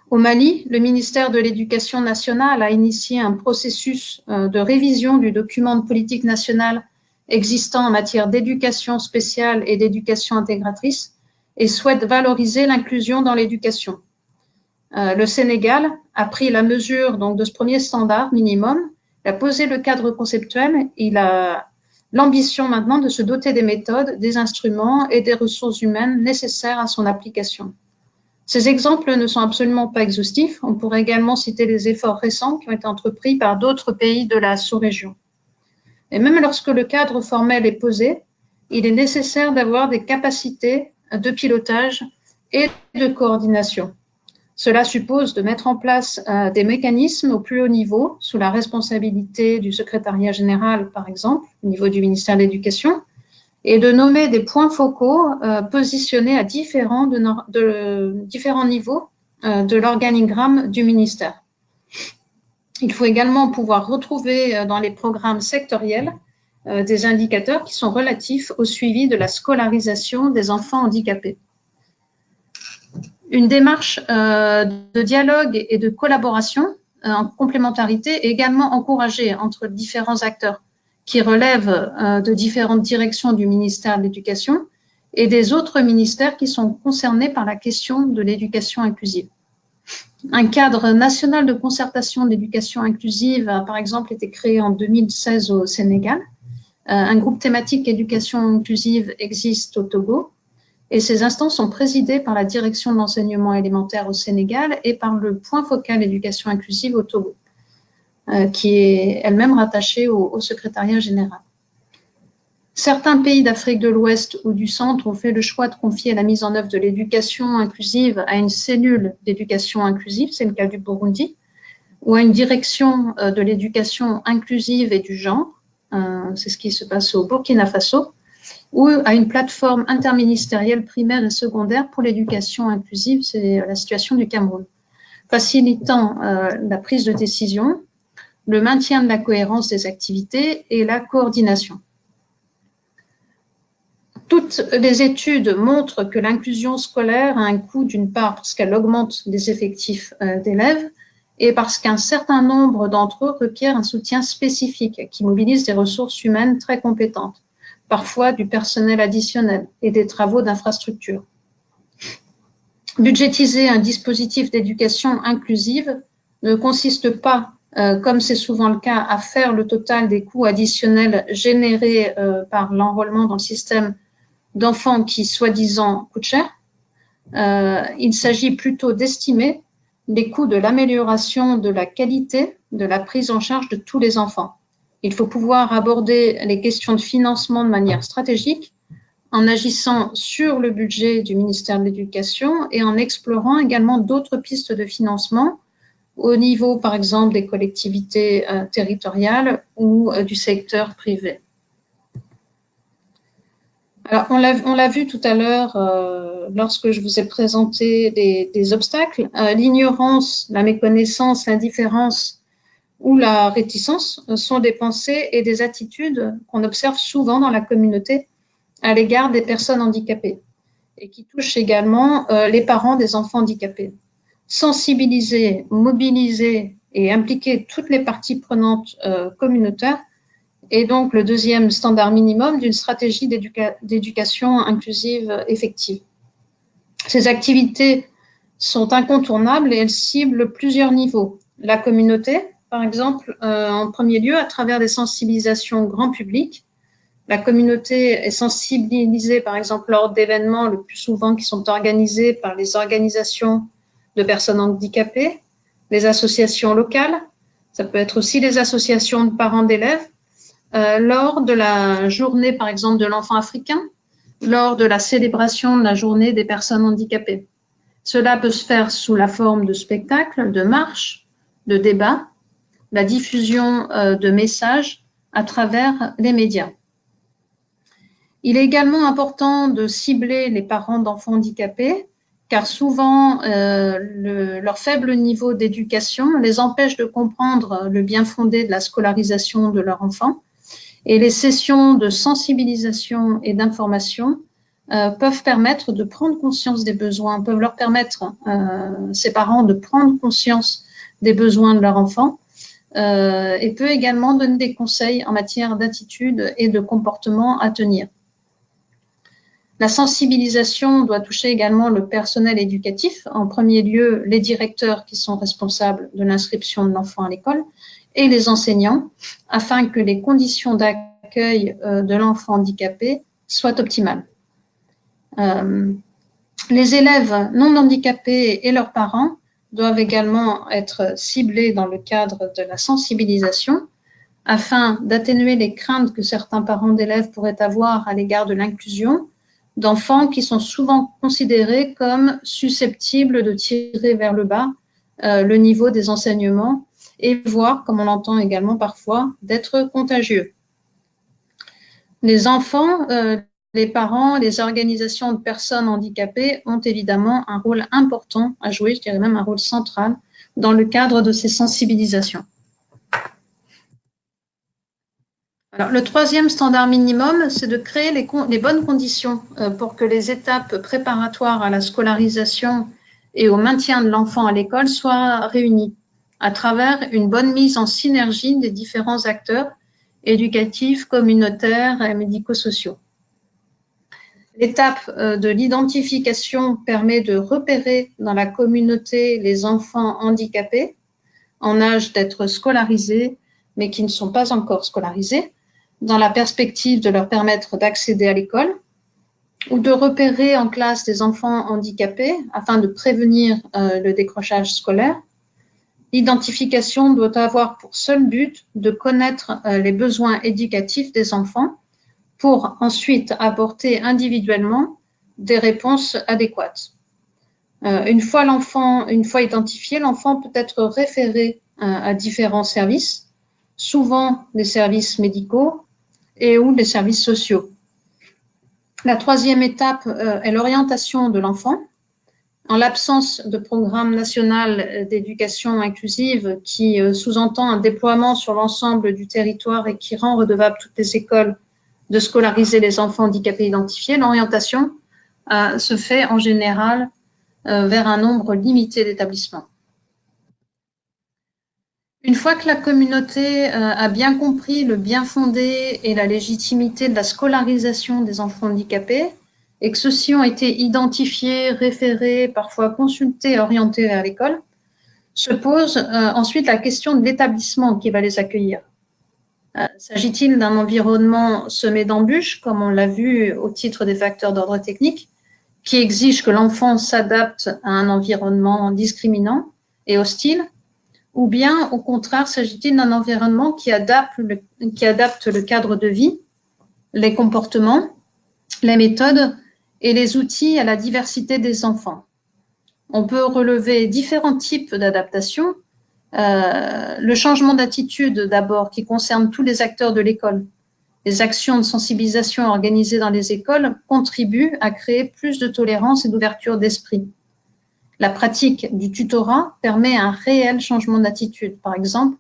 Speaker 2: Au Mali, le ministère de l'Éducation nationale a initié un processus de révision du document de politique nationale existant en matière d'éducation spéciale et d'éducation intégratrice et souhaite valoriser l'inclusion dans l'éducation. Le Sénégal a pris la mesure donc, de ce premier standard minimum, il a posé le cadre conceptuel, il a l'ambition maintenant de se doter des méthodes, des instruments et des ressources humaines nécessaires à son application. Ces exemples ne sont absolument pas exhaustifs. On pourrait également citer les efforts récents qui ont été entrepris par d'autres pays de la sous-région. Et même lorsque le cadre formel est posé, il est nécessaire d'avoir des capacités de pilotage et de coordination. Cela suppose de mettre en place des mécanismes au plus haut niveau, sous la responsabilité du secrétariat général, par exemple, au niveau du ministère de l'Éducation, et de nommer des points focaux positionnés à différents niveaux de l'organigramme du ministère. Il faut également pouvoir retrouver dans les programmes sectoriels des indicateurs qui sont relatifs au suivi de la scolarisation des enfants handicapés. Une démarche de dialogue et de collaboration en complémentarité est également encouragée entre différents acteurs qui relèvent de différentes directions du ministère de l'Éducation et des autres ministères qui sont concernés par la question de l'éducation inclusive. Un cadre national de concertation de l'éducation inclusive a par exemple été créé en 2016 au Sénégal. Un groupe thématique éducation inclusive existe au Togo et ces instances sont présidées par la direction de l'enseignement élémentaire au Sénégal et par le point focal éducation inclusive au Togo, qui est elle-même rattachée au secrétariat général. Certains pays d'Afrique de l'Ouest ou du Centre ont fait le choix de confier la mise en œuvre de l'éducation inclusive à une cellule d'éducation inclusive, c'est le cas du Burundi, ou à une direction de l'éducation inclusive et du genre, c'est ce qui se passe au Burkina Faso, ou à une plateforme interministérielle primaire et secondaire pour l'éducation inclusive, c'est la situation du Cameroun, facilitant la prise de décision, le maintien de la cohérence des activités et la coordination. Toutes les études montrent que l'inclusion scolaire a un coût, d'une part parce qu'elle augmente les effectifs d'élèves et parce qu'un certain nombre d'entre eux requièrent un soutien spécifique qui mobilise des ressources humaines très compétentes, parfois du personnel additionnel et des travaux d'infrastructure. Budgétiser un dispositif d'éducation inclusive ne consiste pas, comme c'est souvent le cas, à faire le total des coûts additionnels générés par l'enrôlement dans le système d'enfants qui, soi-disant, coûtent cher. Il s'agit plutôt d'estimer les coûts de l'amélioration de la qualité de la prise en charge de tous les enfants. Il faut pouvoir aborder les questions de financement de manière stratégique en agissant sur le budget du ministère de l'Éducation et en explorant également d'autres pistes de financement au niveau, par exemple, des collectivités territoriales ou du secteur privé. Alors, on l'a vu tout à l'heure lorsque je vous ai présenté des obstacles. L'ignorance, la méconnaissance, l'indifférence ou la réticence sont des pensées et des attitudes qu'on observe souvent dans la communauté à l'égard des personnes handicapées et qui touchent également les parents des enfants handicapés. Sensibiliser, mobiliser et impliquer toutes les parties prenantes communautaires est donc le deuxième standard minimum d'une stratégie d'éducation inclusive effective. Ces activités sont incontournables et elles ciblent plusieurs niveaux. La communauté, par exemple, en premier lieu, à travers des sensibilisations grand public. La communauté est sensibilisée, par exemple, lors d'événements le plus souvent qui sont organisés par les organisations de personnes handicapées, les associations locales, ça peut être aussi les associations de parents d'élèves, lors de la journée, par exemple, de l'enfant africain, lors de la célébration de la journée des personnes handicapées. Cela peut se faire sous la forme de spectacles, de marches, de débats, la diffusion de messages à travers les médias. Il est également important de cibler les parents d'enfants handicapés, car souvent leur faible niveau d'éducation les empêche de comprendre le bien fondé de la scolarisation de leur enfant. Et les sessions de sensibilisation et d'information peuvent permettre de prendre conscience des besoins, peuvent leur permettre, ces parents, de prendre conscience des besoins de leur enfant et peut également donner des conseils en matière d'attitude et de comportement à tenir. La sensibilisation doit toucher également le personnel éducatif, en premier lieu les directeurs qui sont responsables de l'inscription de l'enfant à l'école et les enseignants, afin que les conditions d'accueil de l'enfant handicapé soient optimales. Les élèves non handicapés et leurs parents doivent également être ciblés dans le cadre de la sensibilisation afin d'atténuer les craintes que certains parents d'élèves pourraient avoir à l'égard de l'inclusion d'enfants qui sont souvent considérés comme susceptibles de tirer vers le bas le niveau des enseignements et voire, comme on l'entend également parfois, d'être contagieux. Les enfants, les parents, les organisations de personnes handicapées ont évidemment un rôle important à jouer, je dirais même un rôle central, dans le cadre de ces sensibilisations. Alors, le troisième standard minimum, c'est de créer les bonnes conditions pour que les étapes préparatoires à la scolarisation et au maintien de l'enfant à l'école soient réunies à travers une bonne mise en synergie des différents acteurs éducatifs, communautaires et médico-sociaux. L'étape de l'identification permet de repérer dans la communauté les enfants handicapés en âge d'être scolarisés, mais qui ne sont pas encore scolarisés, dans la perspective de leur permettre d'accéder à l'école, ou de repérer en classe des enfants handicapés afin de prévenir le décrochage scolaire. L'identification doit avoir pour seul but de connaître les besoins éducatifs des enfants pour ensuite apporter individuellement des réponses adéquates. Une fois identifié, l'enfant peut être référé à différents services, souvent des services médicaux et ou des services sociaux. La troisième étape est l'orientation de l'enfant. En l'absence de programme national d'éducation inclusive qui sous-entend un déploiement sur l'ensemble du territoire et qui rend redevable toutes les écoles de scolariser les enfants handicapés identifiés, l'orientation se fait en général vers un nombre limité d'établissements. Une fois que la communauté a bien compris le bien fondé et la légitimité de la scolarisation des enfants handicapés et que ceux-ci ont été identifiés, référés, parfois consultés et orientés vers l'école, se pose ensuite la question de l'établissement qui va les accueillir. S'agit-il d'un environnement semé d'embûches, comme on l'a vu au titre des facteurs d'ordre technique, qui exige que l'enfant s'adapte à un environnement discriminant et hostile, ou bien, au contraire, s'agit-il d'un environnement qui adapte le cadre de vie, les comportements, les méthodes et les outils à la diversité des enfants. On peut relever différents types d'adaptation. Le changement d'attitude, d'abord, qui concerne tous les acteurs de l'école, Les actions de sensibilisation organisées dans les écoles contribuent à créer plus de tolérance et d'ouverture d'esprit. La pratique du tutorat permet un réel changement d'attitude. Par exemple,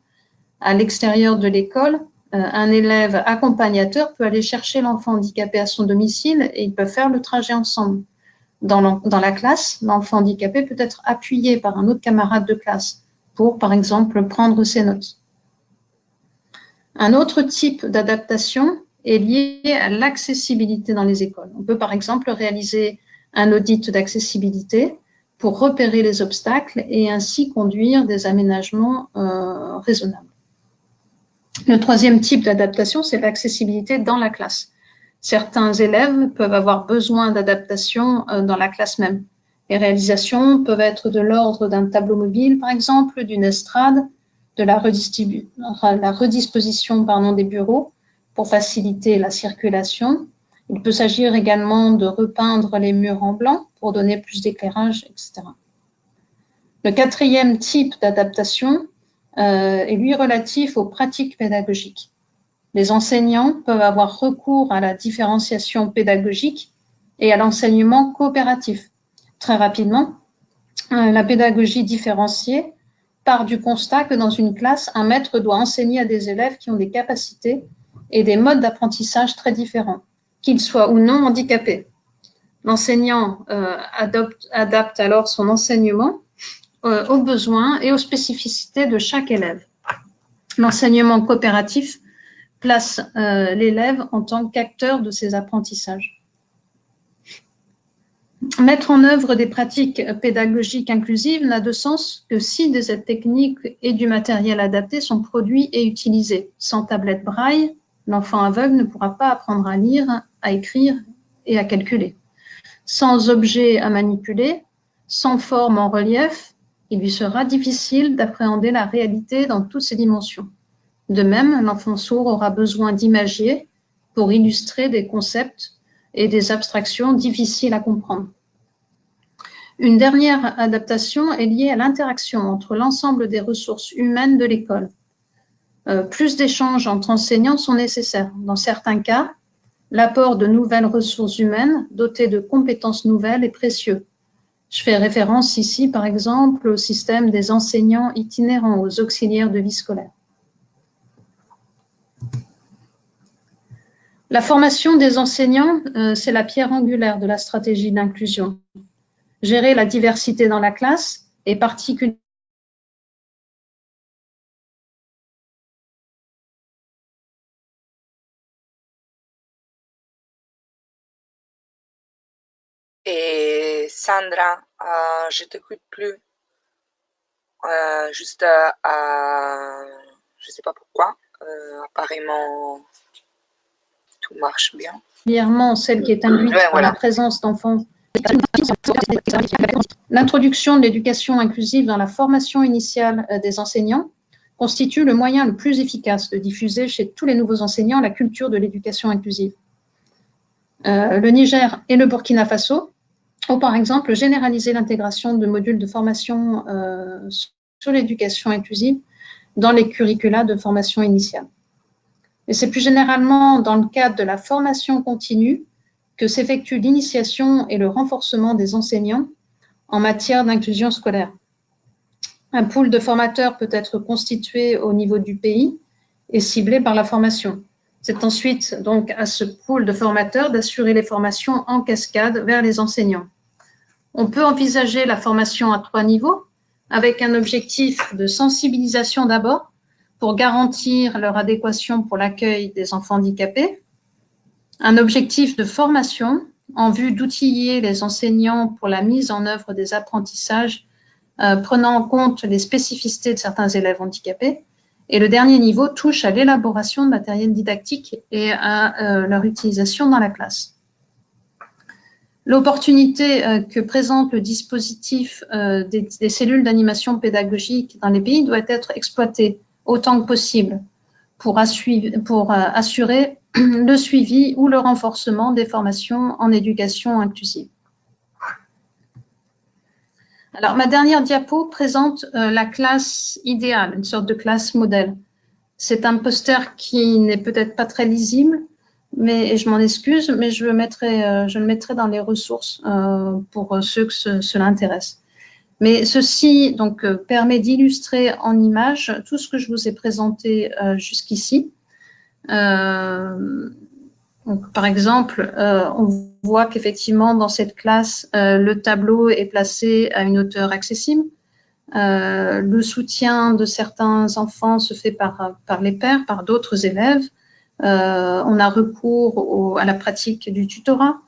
Speaker 2: à l'extérieur de l'école, un élève accompagnateur peut aller chercher l'enfant handicapé à son domicile et ils peuvent faire le trajet ensemble. Dans la classe, l'enfant handicapé peut être appuyé par un autre camarade de classe pour, par exemple, prendre ses notes. Un autre type d'adaptation est lié à l'accessibilité dans les écoles. On peut, par exemple, réaliser un audit d'accessibilité pour repérer les obstacles et ainsi conduire des aménagements raisonnables. Le troisième type d'adaptation, c'est l'accessibilité dans la classe. Certains élèves peuvent avoir besoin d'adaptation dans la classe même. Les réalisations peuvent être de l'ordre d'un tableau mobile, par exemple, d'une estrade, de la redisposition des bureaux pour faciliter la circulation. Il peut s'agir également de repeindre les murs en blanc pour donner plus d'éclairage, etc. Le quatrième type d'adaptation est lui relatif aux pratiques pédagogiques. Les enseignants peuvent avoir recours à la différenciation pédagogique et à l'enseignement coopératif. Très rapidement, la pédagogie différenciée part du constat que dans une classe, un maître doit enseigner à des élèves qui ont des capacités et des modes d'apprentissage très différents, qu'ils soient ou non handicapés. L'enseignant adapte alors son enseignement aux besoins et aux spécificités de chaque élève. L'enseignement coopératif place l'élève en tant qu'acteur de ses apprentissages. Mettre en œuvre des pratiques pédagogiques inclusives n'a de sens que si des aides techniques et du matériel adapté sont produits et utilisés. Sans tablette braille, l'enfant aveugle ne pourra pas apprendre à lire, à écrire et à calculer. Sans objet à manipuler, sans forme en relief, il lui sera difficile d'appréhender la réalité dans toutes ses dimensions. De même, l'enfant sourd aura besoin d'imagier pour illustrer des concepts et des abstractions difficiles à comprendre. Une dernière adaptation est liée à l'interaction entre l'ensemble des ressources humaines de l'école. Plus d'échanges entre enseignants sont nécessaires. Dans certains cas, l'apport de nouvelles ressources humaines dotées de compétences nouvelles est précieux. Je fais référence ici, par exemple, au système des enseignants itinérants, aux auxiliaires de vie scolaire. La formation des enseignants, c'est la pierre angulaire de la stratégie d'inclusion. Gérer la diversité dans la classe est particulièrement
Speaker 1: Et Sandra, je t'écoute plus. Je sais pas pourquoi. Apparemment, tout marche bien.
Speaker 2: Celle qui est induite par la présence d'enfants. L'introduction de l'éducation inclusive dans la formation initiale des enseignants constitue le moyen le plus efficace de diffuser chez tous les nouveaux enseignants la culture de l'éducation inclusive. Le Niger et le Burkina Faso ont par exemple généralisé l'intégration de modules de formation sur l'éducation inclusive dans les curricula de formation initiale. Et c'est plus généralement dans le cadre de la formation continue que s'effectue l'initiation et le renforcement des enseignants en matière d'inclusion scolaire. Un pool de formateurs peut être constitué au niveau du pays et ciblé par la formation. C'est ensuite donc à ce pool de formateurs d'assurer les formations en cascade vers les enseignants. On peut envisager la formation à 3 niveaux, avec un objectif de sensibilisation d'abord, pour garantir leur adéquation pour l'accueil des enfants handicapés, un objectif de formation en vue d'outiller les enseignants pour la mise en œuvre des apprentissages prenant en compte les spécificités de certains élèves handicapés, et le dernier niveau touche à l'élaboration de matériel didactique et à leur utilisation dans la classe. L'opportunité que présente le dispositif des cellules d'animation pédagogique dans les pays doit être exploitée autant que possible pour assurer le suivi ou le renforcement des formations en éducation inclusive. Alors, ma dernière diapo présente la classe idéale, une sorte de classe modèle. C'est un poster qui n'est peut-être pas très lisible, mais je m'en excuse, mais je le mettrai dans les ressources pour ceux que cela intéresse. Mais ceci donc permet d'illustrer en images tout ce que je vous ai présenté jusqu'ici. Donc, par exemple, on voit qu'effectivement dans cette classe, le tableau est placé à une hauteur accessible. Le soutien de certains enfants se fait par les pairs, par d'autres élèves. On a recours à la pratique du tutorat.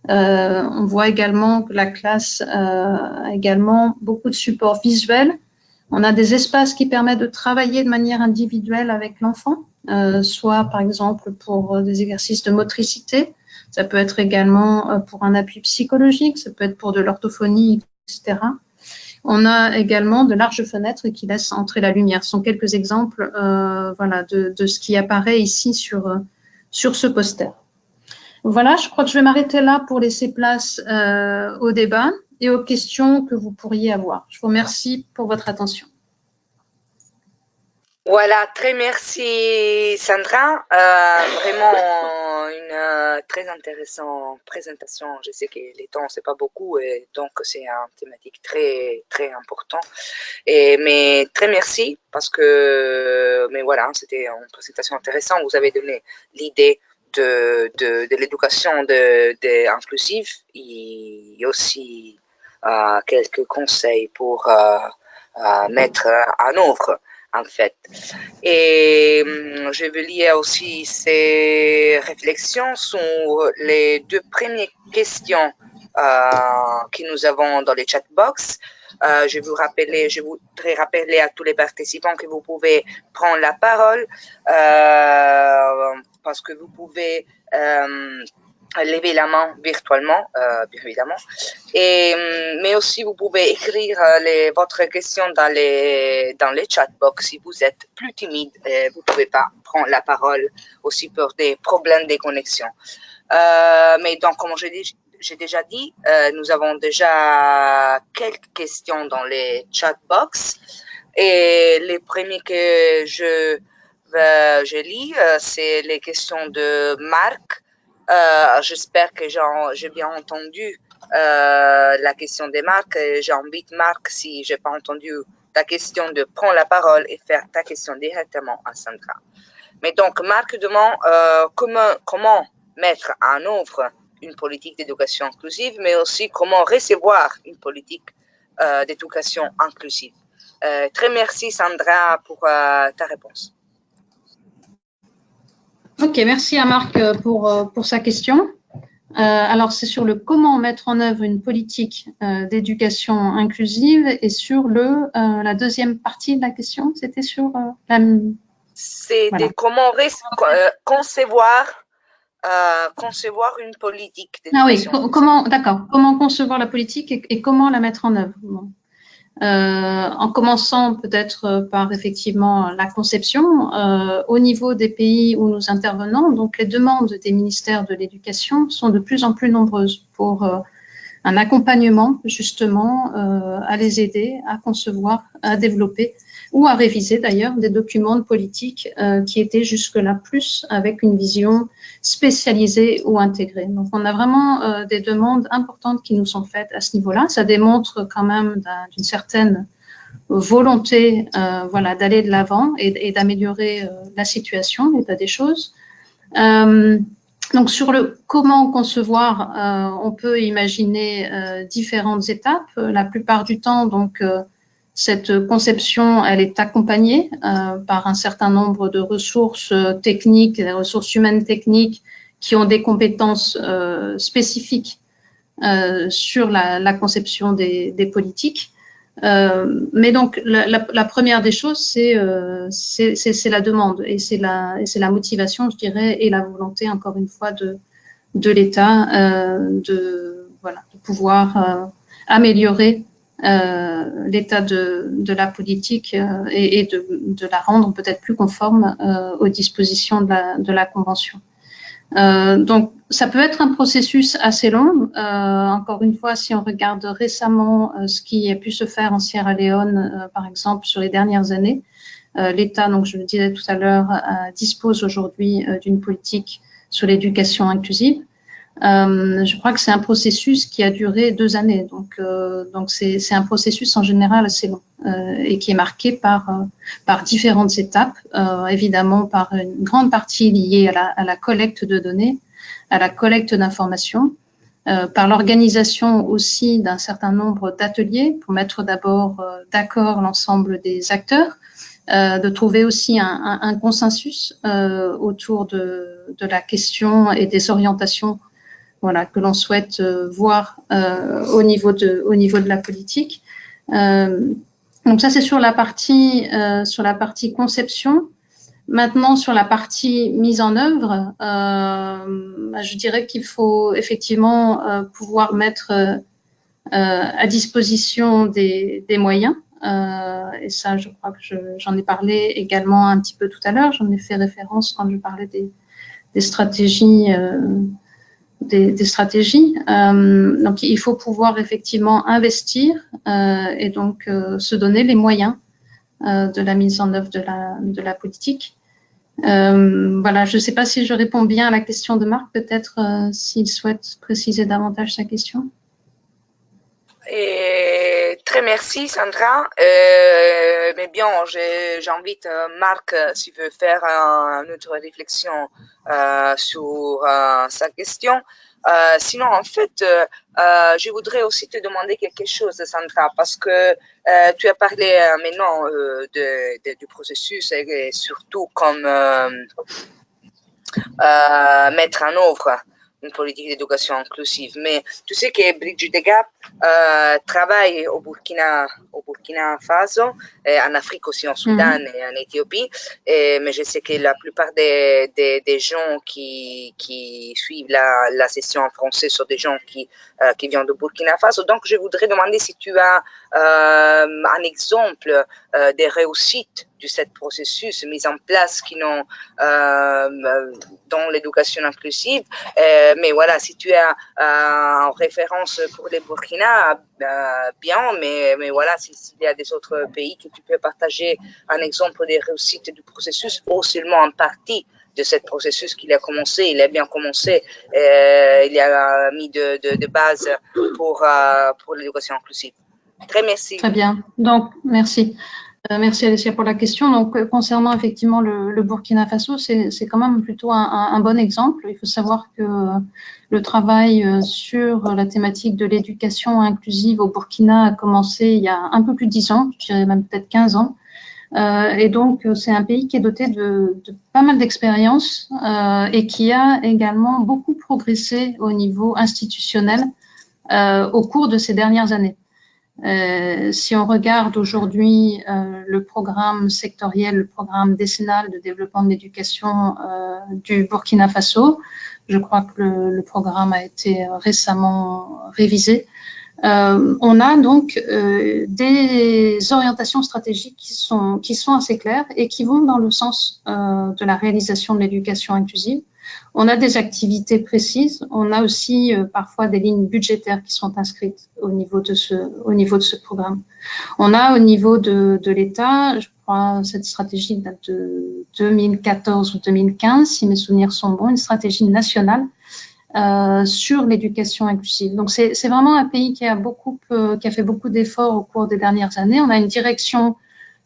Speaker 2: On voit également que la classe a également beaucoup de supports visuels. On a des espaces qui permettent de travailler de manière individuelle avec l'enfant, soit par exemple pour des exercices de motricité, ça peut être également pour un appui psychologique, ça peut être pour de l'orthophonie, etc. On a également de larges fenêtres qui laissent entrer la lumière. Ce sont quelques exemples voilà, de ce qui apparaît ici sur ce poster. Voilà, je crois que je vais m'arrêter là pour laisser place au débat et aux questions que vous pourriez avoir. Je vous remercie pour votre attention.
Speaker 1: Voilà, très merci Sandra. Vraiment une très intéressante présentation. Je sais que les temps, c'est pas beaucoup, et donc c'est une thématique très, très important. Mais très merci parce que, mais voilà, c'était une présentation intéressante. Vous avez donné l'idée de l'éducation inclusive et aussi quelques conseils pour mettre en œuvre en fait. Et je vais lire aussi ces réflexions sur les deux premières questions que nous avons dans les chat box. Je voudrais rappeler à tous les participants que vous pouvez prendre la parole parce que vous pouvez lever la main virtuellement, bien évidemment. Mais aussi, vous pouvez écrire votre question dans les chat box. Si vous êtes plus timide, vous ne pouvez pas prendre la parole aussi pour des problèmes de connexion. Mais donc, comme j'ai déjà dit, nous avons déjà quelques questions dans les chat box. Et les premiers que je lis, c'est les questions de Marc. J'espère que j'ai bien entendu la question de Marc. J'invite Marc, si je n'ai pas entendu ta question, de prendre la parole et faire ta question directement à Sandra. Mais donc, Marc demande comment mettre en œuvre une politique d'éducation inclusive, mais aussi comment recevoir une politique d'éducation inclusive. Très merci, Sandra, pour ta réponse.
Speaker 2: Ok, merci à Marc pour sa question. Alors, c'est sur le comment mettre en œuvre une politique d'éducation inclusive et sur la deuxième partie de la question, c'était sur
Speaker 1: C'était voilà. Comment concevoir une politique d'éducation.
Speaker 2: Ah oui, d'accord. Comment concevoir la politique et comment la mettre en œuvre. Bon. En commençant peut-être par effectivement la conception au niveau des pays où nous intervenons. Donc, les demandes des ministères de l'Éducation sont de plus en plus nombreuses pour un accompagnement justement à les aider à concevoir, à développer ou à réviser d'ailleurs des documents de politique qui étaient jusque-là plus avec une vision spécialisée ou intégrée. Donc, on a vraiment des demandes importantes qui nous sont faites à ce niveau-là. Ça démontre quand même d'une certaine volonté voilà, d'aller de l'avant et d'améliorer la situation, l'état des choses. Donc, sur le comment concevoir, on peut imaginer différentes étapes. La plupart du temps, donc, cette conception, elle est accompagnée par un certain nombre de ressources techniques, des ressources humaines techniques qui ont des compétences spécifiques sur la conception des politiques. Mais donc, la première des choses, c'est la demande et c'est la motivation, je dirais, et la volonté, encore une fois, de l'État de pouvoir améliorer l'état de la politique et de la rendre peut-être plus conforme aux dispositions de la Convention. Donc, ça peut être un processus assez long. Encore une fois, si on regarde récemment ce qui a pu se faire en Sierra Leone, par exemple, sur les dernières années, l'État, donc je le disais tout à l'heure, dispose aujourd'hui d'une politique sur l'éducation inclusive. Je crois que c'est un processus qui a duré 2 années, donc c'est un processus en général assez long et qui est marqué par différentes étapes, évidemment par une grande partie liée à la collecte de données, à la collecte d'informations, par l'organisation aussi d'un certain nombre d'ateliers pour mettre d'abord d'accord l'ensemble des acteurs, de trouver aussi un consensus autour de la question et des orientations, voilà, que l'on souhaite voir au niveau de la politique. Donc ça, c'est sur la partie conception. Maintenant, sur la partie mise en œuvre, je dirais qu'il faut effectivement pouvoir mettre à disposition des moyens. Et ça, je crois que j'en ai parlé également un petit peu tout à l'heure. J'en ai fait référence quand je parlais des stratégies. Des stratégies. Donc, il faut pouvoir effectivement investir et donc se donner les moyens de la mise en œuvre de la politique. Voilà, je ne sais pas si je réponds bien à la question de Marc, peut-être s'il souhaite préciser davantage sa question.
Speaker 1: Et très merci Sandra. Mais bien, j'invite Marc s'il veut faire une autre réflexion sur sa question. Sinon, en fait, je voudrais aussi te demander quelque chose, Sandra, parce que tu as parlé maintenant du processus et surtout comme mettre en œuvre une politique d'éducation inclusive. Mais tu sais que Brigitte Degap travaille au Burkina Faso, en Afrique aussi, en Soudan et en Éthiopie. Mais je sais que la plupart des gens qui suivent la session en français sont des gens qui viennent de Burkina Faso. Donc, je voudrais demander si tu as un exemple des réussites de ce processus mis en place qui n'ont dans l'éducation inclusive. Mais voilà, si tu as en référence pour les Burkina, bien, mais voilà, s'il y a des autres pays que tu peux partager un exemple des réussites du processus ou seulement en partie de ce processus qu'il a commencé, il a bien commencé, il a mis de base pour l'éducation inclusive. Très merci.
Speaker 2: Très bien, donc merci. Merci Alessia pour la question. Donc, concernant effectivement le Burkina Faso, c'est quand même plutôt un bon exemple. Il faut savoir que le travail sur la thématique de l'éducation inclusive au Burkina a commencé il y a un peu plus de 10 ans, je dirais même peut-être 15 ans. Et donc, c'est un pays qui est doté de pas mal d'expérience et qui a également beaucoup progressé au niveau institutionnel au cours de ces dernières années. Si on regarde aujourd'hui le programme sectoriel, le programme décennal de développement de l'éducation du Burkina Faso, je crois que le programme a été récemment révisé. On a donc des orientations stratégiques qui sont assez claires et qui vont dans le sens de la réalisation de l'éducation inclusive. On a des activités précises, on a aussi parfois des lignes budgétaires qui sont inscrites au niveau de ce programme. On a au niveau de l'État, je crois cette stratégie date de 2014 ou 2015, si mes souvenirs sont bons, une stratégie nationale sur l'éducation inclusive. Donc c'est vraiment un pays qui a fait beaucoup d'efforts au cours des dernières années. On a une direction,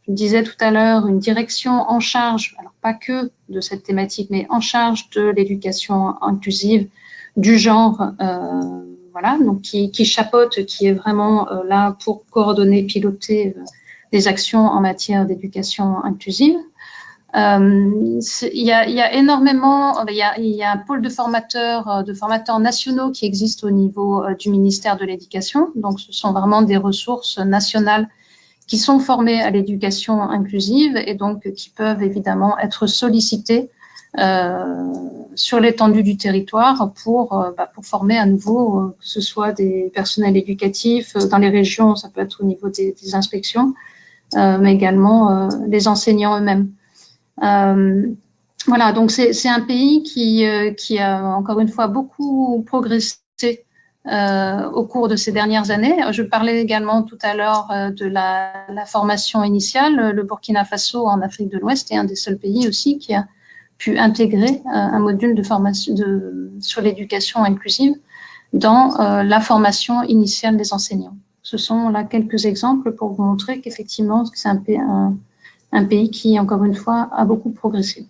Speaker 2: je disais tout à l'heure, une direction en charge, alors pas que de cette thématique, mais en charge de l'éducation inclusive, du genre, voilà, donc qui chapeaute, qui est vraiment là pour coordonner, piloter des actions en matière d'éducation inclusive. Il y a énormément, il y a un pôle de formateurs nationaux qui existe au niveau du ministère de l'Éducation. Donc, ce sont vraiment des ressources nationales qui sont formés à l'éducation inclusive et donc qui peuvent évidemment être sollicités sur l'étendue du territoire pour former à nouveau, que ce soit des personnels éducatifs dans les régions, ça peut être au niveau des inspections, mais également les enseignants eux-mêmes. Voilà, donc c'est un pays qui a encore une fois beaucoup progressé au cours de ces dernières années. Je parlais également tout à l'heure de la formation initiale. Le Burkina Faso en Afrique de l'Ouest est un des seuls pays aussi qui a pu intégrer un module de formation sur l'éducation inclusive dans la formation initiale des enseignants. Ce sont là quelques exemples pour vous montrer qu'effectivement, c'est un pays qui, encore une fois, a beaucoup progressé.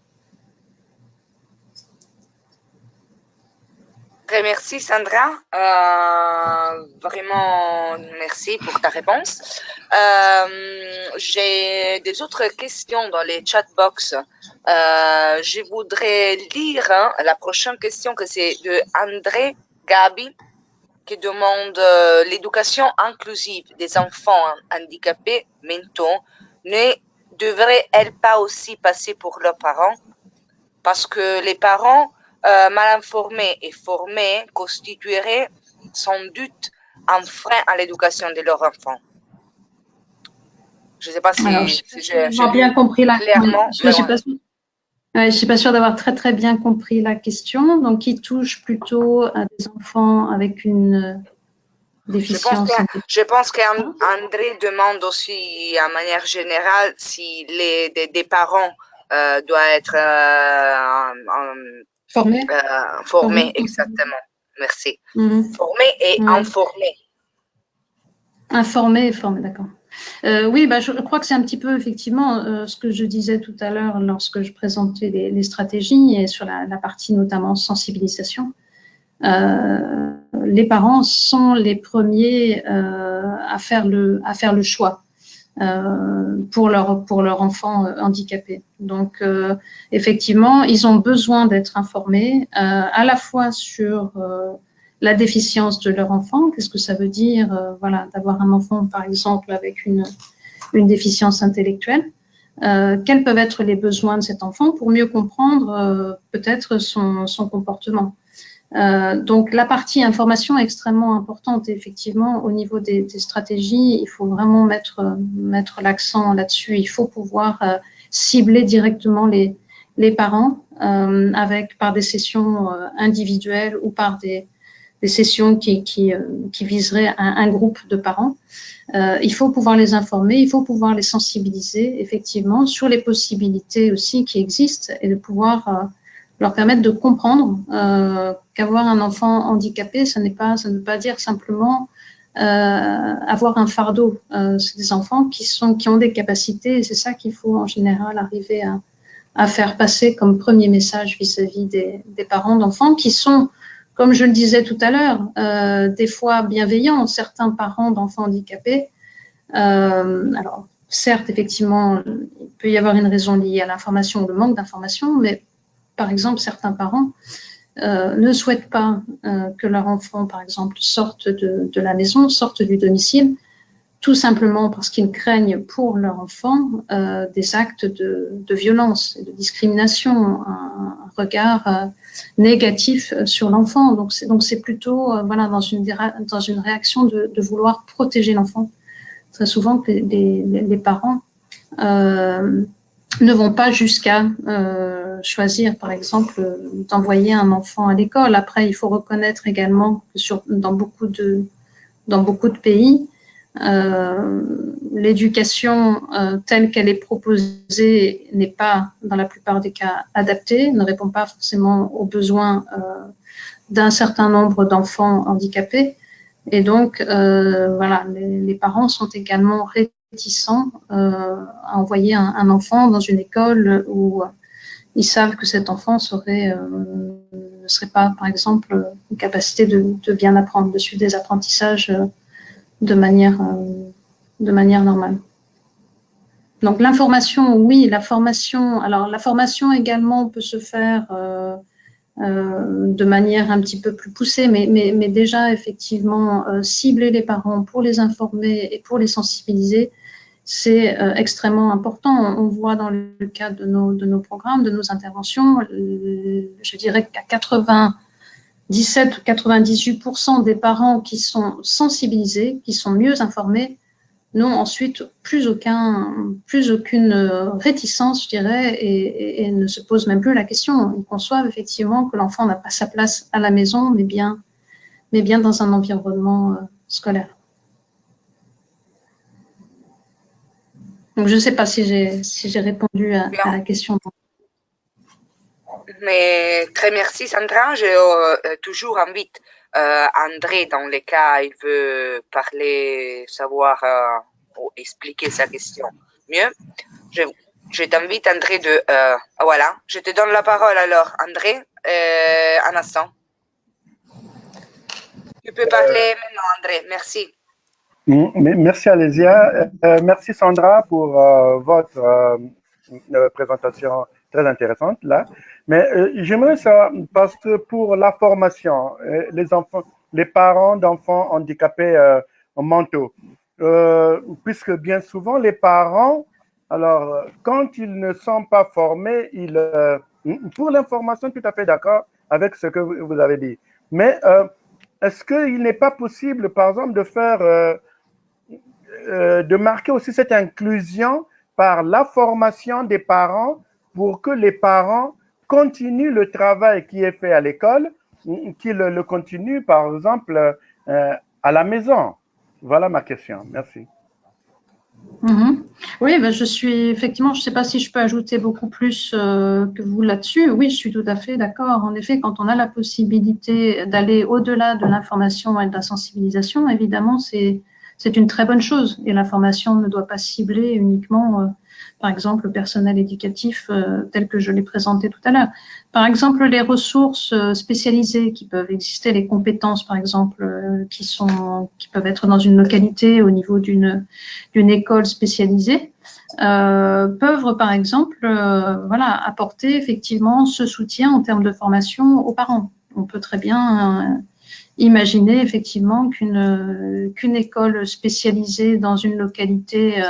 Speaker 1: Très merci Sandra, vraiment merci pour ta réponse. J'ai des autres questions dans les chat box. Je voudrais lire la prochaine question que c'est de André Gabi qui demande l'éducation inclusive des enfants handicapés mentaux ne devrait-elle pas aussi passer pour leurs parents? Parce que les parents mal informés et formés constitueraient sans doute un frein à l'éducation de leurs enfants. Je ne sais pas si,
Speaker 2: j'ai bien compris
Speaker 1: clairement.
Speaker 2: Je ne suis pas sûre d'avoir très bien compris la question. Donc, qui touche plutôt à des enfants avec une déficience.
Speaker 1: Je pense qu'André demande aussi, en manière générale, si des parents doivent être formés, exactement. Merci. Formés et informés.
Speaker 2: Informés et formés, d'accord. Oui, je crois que c'est un petit peu effectivement ce que je disais tout à l'heure lorsque je présentais les stratégies et sur la partie notamment sensibilisation. Les parents sont les premiers à faire le choix pour leur enfant handicapé. Donc, effectivement, ils ont besoin d'être informés à la fois sur la déficience de leur enfant. Qu'est-ce que ça veut dire, voilà, d'avoir un enfant, par exemple, avec une déficience intellectuelle. Quels peuvent être les besoins de cet enfant pour mieux comprendre peut-être son comportement. Donc, la partie information est extrêmement importante. Et effectivement, au niveau des stratégies, il faut vraiment mettre l'accent là-dessus. Il faut pouvoir cibler directement les parents par des sessions individuelles ou par des sessions qui viseraient un groupe de parents. Il faut pouvoir les informer, il faut pouvoir les sensibiliser effectivement sur les possibilités aussi qui existent et de pouvoir leur permettre de comprendre qu'avoir un enfant handicapé, ça ne veut pas dire simplement avoir un fardeau. C'est des enfants qui ont des capacités et c'est ça qu'il faut en général arriver à faire passer comme premier message vis-à-vis des parents d'enfants qui sont, comme je le disais tout à l'heure, des fois bienveillants, certains parents d'enfants handicapés. Alors, certes, effectivement, il peut y avoir une raison liée à l'information ou le manque d'information, mais par exemple, certains parents ne souhaitent pas que leur enfant, par exemple, sorte de la maison, sorte du domicile, tout simplement parce qu'ils craignent pour leur enfant des actes de violence et de discrimination, un regard négatif sur l'enfant. Donc c'est plutôt voilà, dans une réaction de vouloir protéger l'enfant. Très souvent que les parents ne vont pas jusqu'à choisir, par exemple, d'envoyer un enfant à l'école. Après, il faut reconnaître également que dans beaucoup de pays, l'éducation telle qu'elle est proposée n'est pas, dans la plupart des cas, adaptée, ne répond pas forcément aux besoins d'un certain nombre d'enfants handicapés. Et donc, voilà, les parents sont également réticents à envoyer un enfant dans une école où ils savent que cet enfant ne serait pas, par exemple, en capacité de bien apprendre, de suivre des apprentissages de manière normale. Donc l'information, oui, la formation. Alors la formation également peut se faire de manière un petit peu plus poussée, mais déjà effectivement cibler les parents pour les informer et pour les sensibiliser, c'est extrêmement important. On voit dans le cadre de nos programmes, de nos interventions, je dirais qu'à 97 ou 98% des parents qui sont sensibilisés, qui sont mieux informés, n'ont ensuite plus aucune réticence, je dirais, et ne se posent même plus la question. Ils conçoivent effectivement que l'enfant n'a pas sa place à la maison, mais bien dans un environnement scolaire. Donc, je ne sais pas si j'ai répondu à la question.
Speaker 1: Mais très merci Sandra. Je toujours invite André dans les cas il veut parler, savoir ou expliquer sa question mieux. Je t'invite André voilà, je te donne la parole alors André, un instant. Tu peux parler maintenant André, merci.
Speaker 3: Merci Alésia. Merci Sandra pour votre présentation très intéressante là. Mais j'aimerais savoir, parce que pour la formation, les enfants, les parents d'enfants handicapés mentaux, puisque bien souvent les parents, alors quand ils ne sont pas formés, pour l'information, tout à fait d'accord avec ce que vous avez dit. Mais est-ce qu'il n'est pas possible, par exemple, de marquer aussi cette inclusion par la formation des parents pour que les parents continuent le travail qui est fait à l'école, qu'ils le continuent par exemple à la maison. Voilà ma question. Merci.
Speaker 2: Oui, ben je suis effectivement, je ne sais pas si je peux ajouter beaucoup plus que vous là-dessus. Oui, je suis tout à fait d'accord. En effet, quand on a la possibilité d'aller au-delà de l'information et de la sensibilisation, évidemment, c'est une très bonne chose. Et l'information ne doit pas cibler uniquement, par exemple, le personnel éducatif tel que je l'ai présenté tout à l'heure. Par exemple, les ressources spécialisées qui peuvent exister, les compétences, par exemple, qui peuvent être dans une localité au niveau d'une école spécialisée, peuvent, par exemple, voilà, apporter effectivement ce soutien en termes de formation aux parents. On peut très bien imaginer effectivement qu'une école spécialisée dans une localité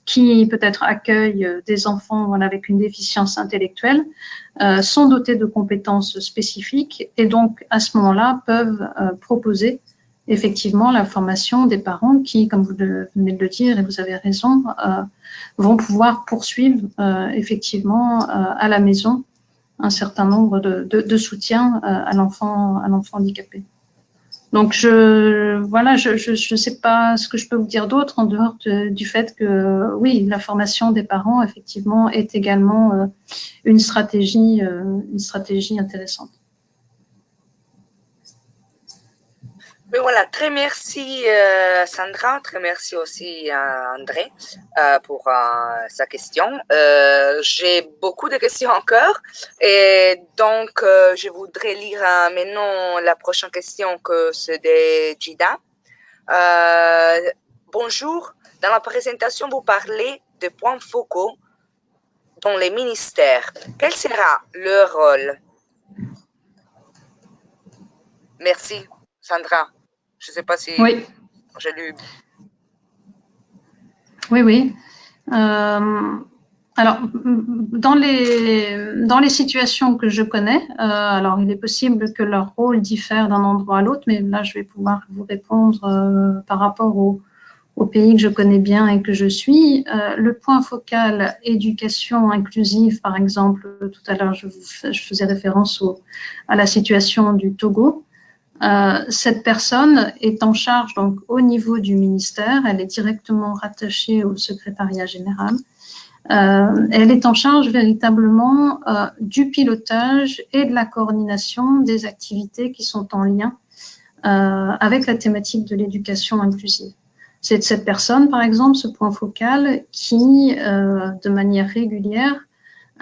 Speaker 2: qui peut-être accueille des enfants voilà, avec une déficience intellectuelle sont dotés de compétences spécifiques et donc à ce moment-là peuvent proposer effectivement la formation des parents qui, comme vous venez de le dire et vous avez raison, vont pouvoir poursuivre effectivement à la maison un certain nombre de soutiens à l'enfant handicapé. Donc voilà, je sais pas ce que je peux vous dire d'autre en dehors du fait que oui, la formation des parents effectivement est également une stratégie intéressante.
Speaker 1: Mais voilà, très merci Sandra, très merci aussi André pour sa question. J'ai beaucoup de questions encore et donc je voudrais lire maintenant la prochaine question que c'est de Gida. Bonjour, dans la présentation vous parlez de points focaux dans les ministères. Quel sera leur rôle? Merci Sandra. Je ne sais pas si
Speaker 2: oui.
Speaker 1: j'ai lu.
Speaker 2: Oui. Alors, dans les situations que je connais, alors il est possible que leur rôle diffère d'un endroit à l'autre, mais là, je vais pouvoir vous répondre par rapport au pays que je connais bien et que je suis. Le point focal éducation inclusive, par exemple, tout à l'heure, je faisais référence à la situation du Togo. Cette personne est en charge donc au niveau du ministère, elle est directement rattachée au secrétariat général. Elle est en charge véritablement du pilotage et de la coordination des activités qui sont en lien avec la thématique de l'éducation inclusive. C'est cette personne, par exemple, ce point focal qui, de manière régulière,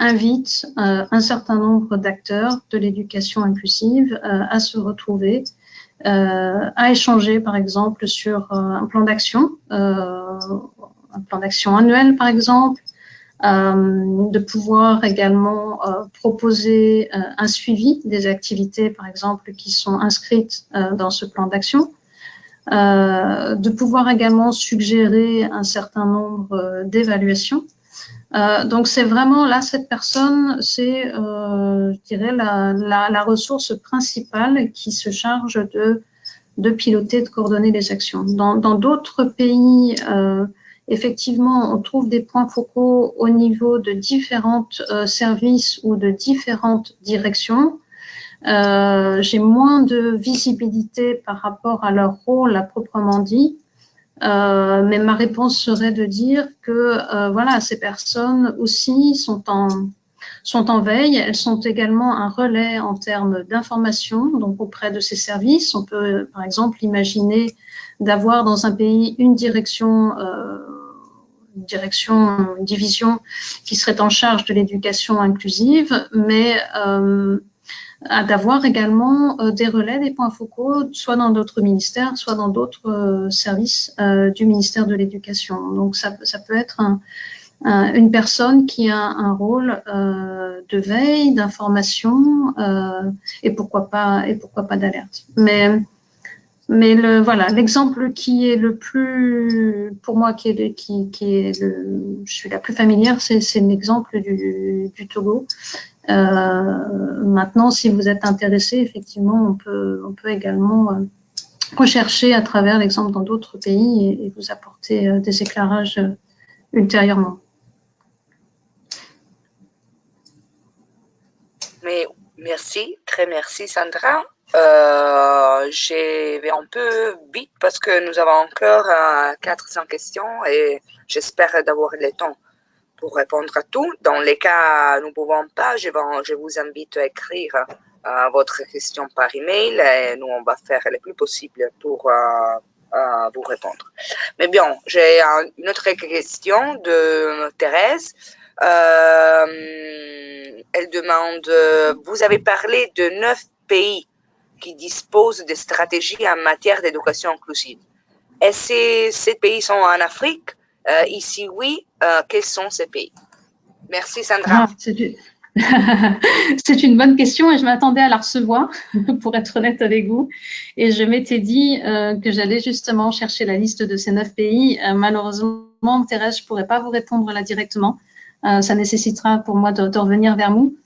Speaker 2: invite un certain nombre d'acteurs de l'éducation inclusive à se retrouver, à échanger, par exemple, sur un plan d'action annuel, par exemple, de pouvoir également proposer un suivi des activités, par exemple, qui sont inscrites dans ce plan d'action, de pouvoir également suggérer un certain nombre d'évaluations. Donc, c'est vraiment là, cette personne, c'est, je dirais, la ressource principale qui se charge de piloter, de coordonner les actions. Dans d'autres pays, effectivement, on trouve des points focaux au niveau de différents services ou de différentes directions. J'ai moins de visibilité par rapport à leur rôle à proprement dit. Mais ma réponse serait de dire que voilà, ces personnes aussi sont sont en veille. Elles sont également un relais en termes d'information, donc auprès de ces services. On peut, par exemple, imaginer d'avoir dans un pays une division qui serait en charge de l'éducation inclusive, mais d'avoir également des relais, des points focaux, soit dans d'autres ministères, soit dans d'autres services du ministère de l'Éducation. Donc, ça peut être une personne qui a un rôle de veille, d'information et pourquoi pas d'alerte. Mais voilà, l'exemple qui est le plus, pour moi, je suis la plus familière, c'est l'exemple du Togo. Maintenant, si vous êtes intéressé, effectivement, on peut également rechercher à travers l'exemple dans d'autres pays et vous apporter des éclairages ultérieurement.
Speaker 1: Mais merci, très merci Sandra. Je vais un peu vite parce que nous avons encore 400 questions et j'espère d'avoir le temps pour répondre à tout. Dans les cas où nous ne pouvons pas, je vous invite à écrire votre question par email et nous, on va faire le plus possible pour vous répondre. Mais bien, j'ai une autre question de Thérèse. Elle demande, vous avez parlé de 9 pays qui disposent de stratégies en matière d'éducation inclusive. Est-ce que ces pays sont en Afrique? Ici, oui. Quels sont ces pays? Merci, Sandra.
Speaker 2: C'est une bonne question et je m'attendais à la recevoir, pour être honnête avec vous. Et je m'étais dit que j'allais justement chercher la liste de ces 9 pays. Malheureusement, Thérèse, je ne pourrais pas vous répondre là directement. Ça nécessitera pour moi de revenir vers vous,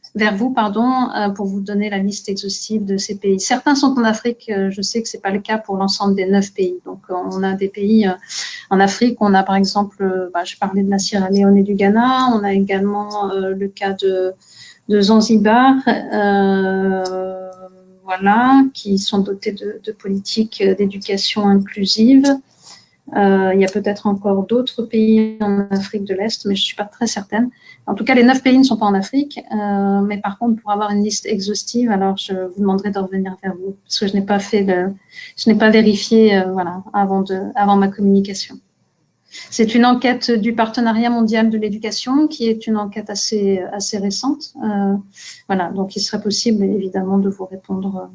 Speaker 2: pour vous donner la liste exhaustive de ces pays. Certains sont en Afrique, je sais que ce n'est pas le cas pour l'ensemble des 9 pays. Donc, on a des pays en Afrique, on a par exemple, je parlais de la Sierra Leone et du Ghana, on a également le cas de Zanzibar, voilà, qui sont dotés de politiques d'éducation inclusive. Il y a peut-être encore d'autres pays en Afrique de l'Est, mais je ne suis pas très certaine. En tout cas, les 9 pays ne sont pas en Afrique, mais par contre, pour avoir une liste exhaustive, alors je vous demanderai de revenir vers vous, parce que je n'ai pas vérifié voilà, avant ma communication. C'est une enquête du Partenariat mondial de l'éducation, qui est une enquête assez récente. Voilà, donc il serait possible, évidemment, de vous répondre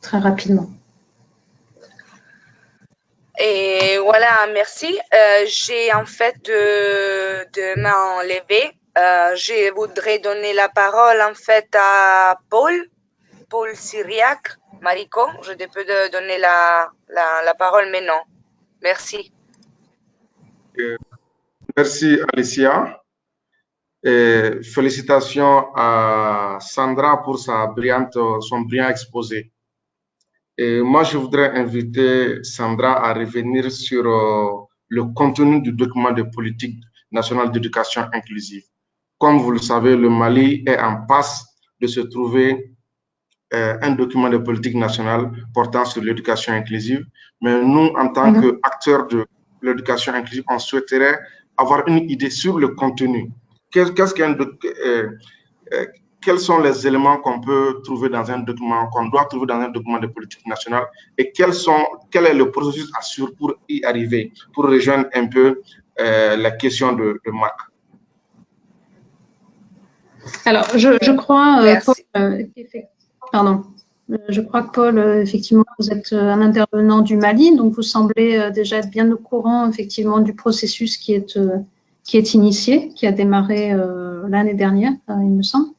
Speaker 2: très rapidement.
Speaker 1: Et voilà, merci. J'ai en fait de main levée. Je voudrais donner la parole en fait à Paul Syriac. Mariko, je te peux donner la parole maintenant. Merci.
Speaker 4: Merci Alicia. Et félicitations à Sandra pour son brillant exposé. Et moi, je voudrais inviter Sandra à revenir sur le contenu du document de politique nationale d'éducation inclusive. Comme vous le savez, le Mali est en passe de se trouver un document de politique nationale portant sur l'éducation inclusive. Mais nous, en tant qu'acteurs de l'éducation inclusive, on souhaiterait avoir une idée sur le contenu. Quels sont les éléments qu'on peut trouver dans un document, qu'on doit trouver dans un document de politique nationale et quel est le processus à suivre pour y arriver, pour rejoindre un peu la question de Marc.
Speaker 2: Alors, je crois, Paul, je crois que Paul, effectivement, vous êtes un intervenant du Mali, donc vous semblez déjà être bien au courant, effectivement, du processus qui est initié, qui a démarré l'année dernière, il me semble.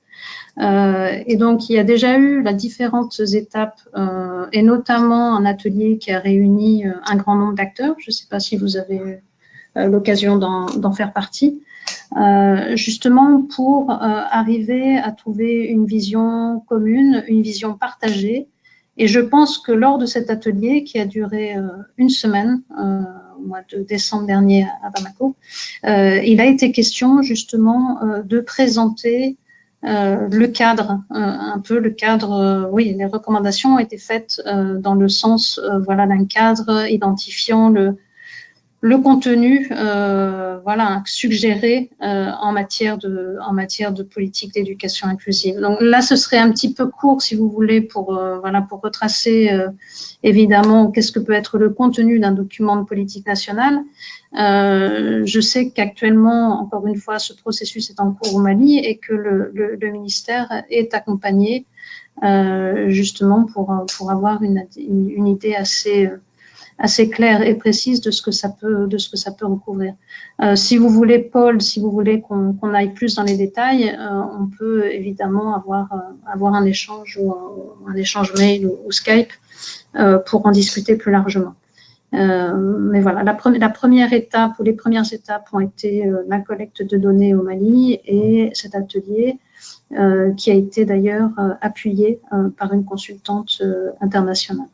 Speaker 2: Et donc, il y a déjà eu différentes étapes et notamment un atelier qui a réuni un grand nombre d'acteurs. Je ne sais pas si vous avez eu l'occasion d'en faire partie. Justement pour arriver à trouver une vision commune, une vision partagée. Et je pense que lors de cet atelier qui a duré une semaine, au mois de décembre dernier à Bamako, il a été question justement de présenter le cadre, un peu le cadre, oui, les recommandations ont été faites dans le sens voilà, d'un cadre identifiant le contenu voilà, suggéré en matière de politique d'éducation inclusive. Donc là, ce serait un petit peu court, si vous voulez, pour retracer évidemment qu'est-ce que peut être le contenu d'un document de politique nationale. Je sais qu'actuellement, encore une fois, ce processus est en cours au Mali et que le ministère est accompagné justement pour avoir une idée assez claire et précise de ce que ça peut recouvrir. Si vous voulez, Paul, si vous voulez qu'on aille plus dans les détails, on peut évidemment avoir un échange ou un échange mail ou Skype pour en discuter plus largement. Mais voilà, la première étape ou les premières étapes ont été la collecte de données au Mali et cet atelier qui a été d'ailleurs appuyé par une consultante internationale.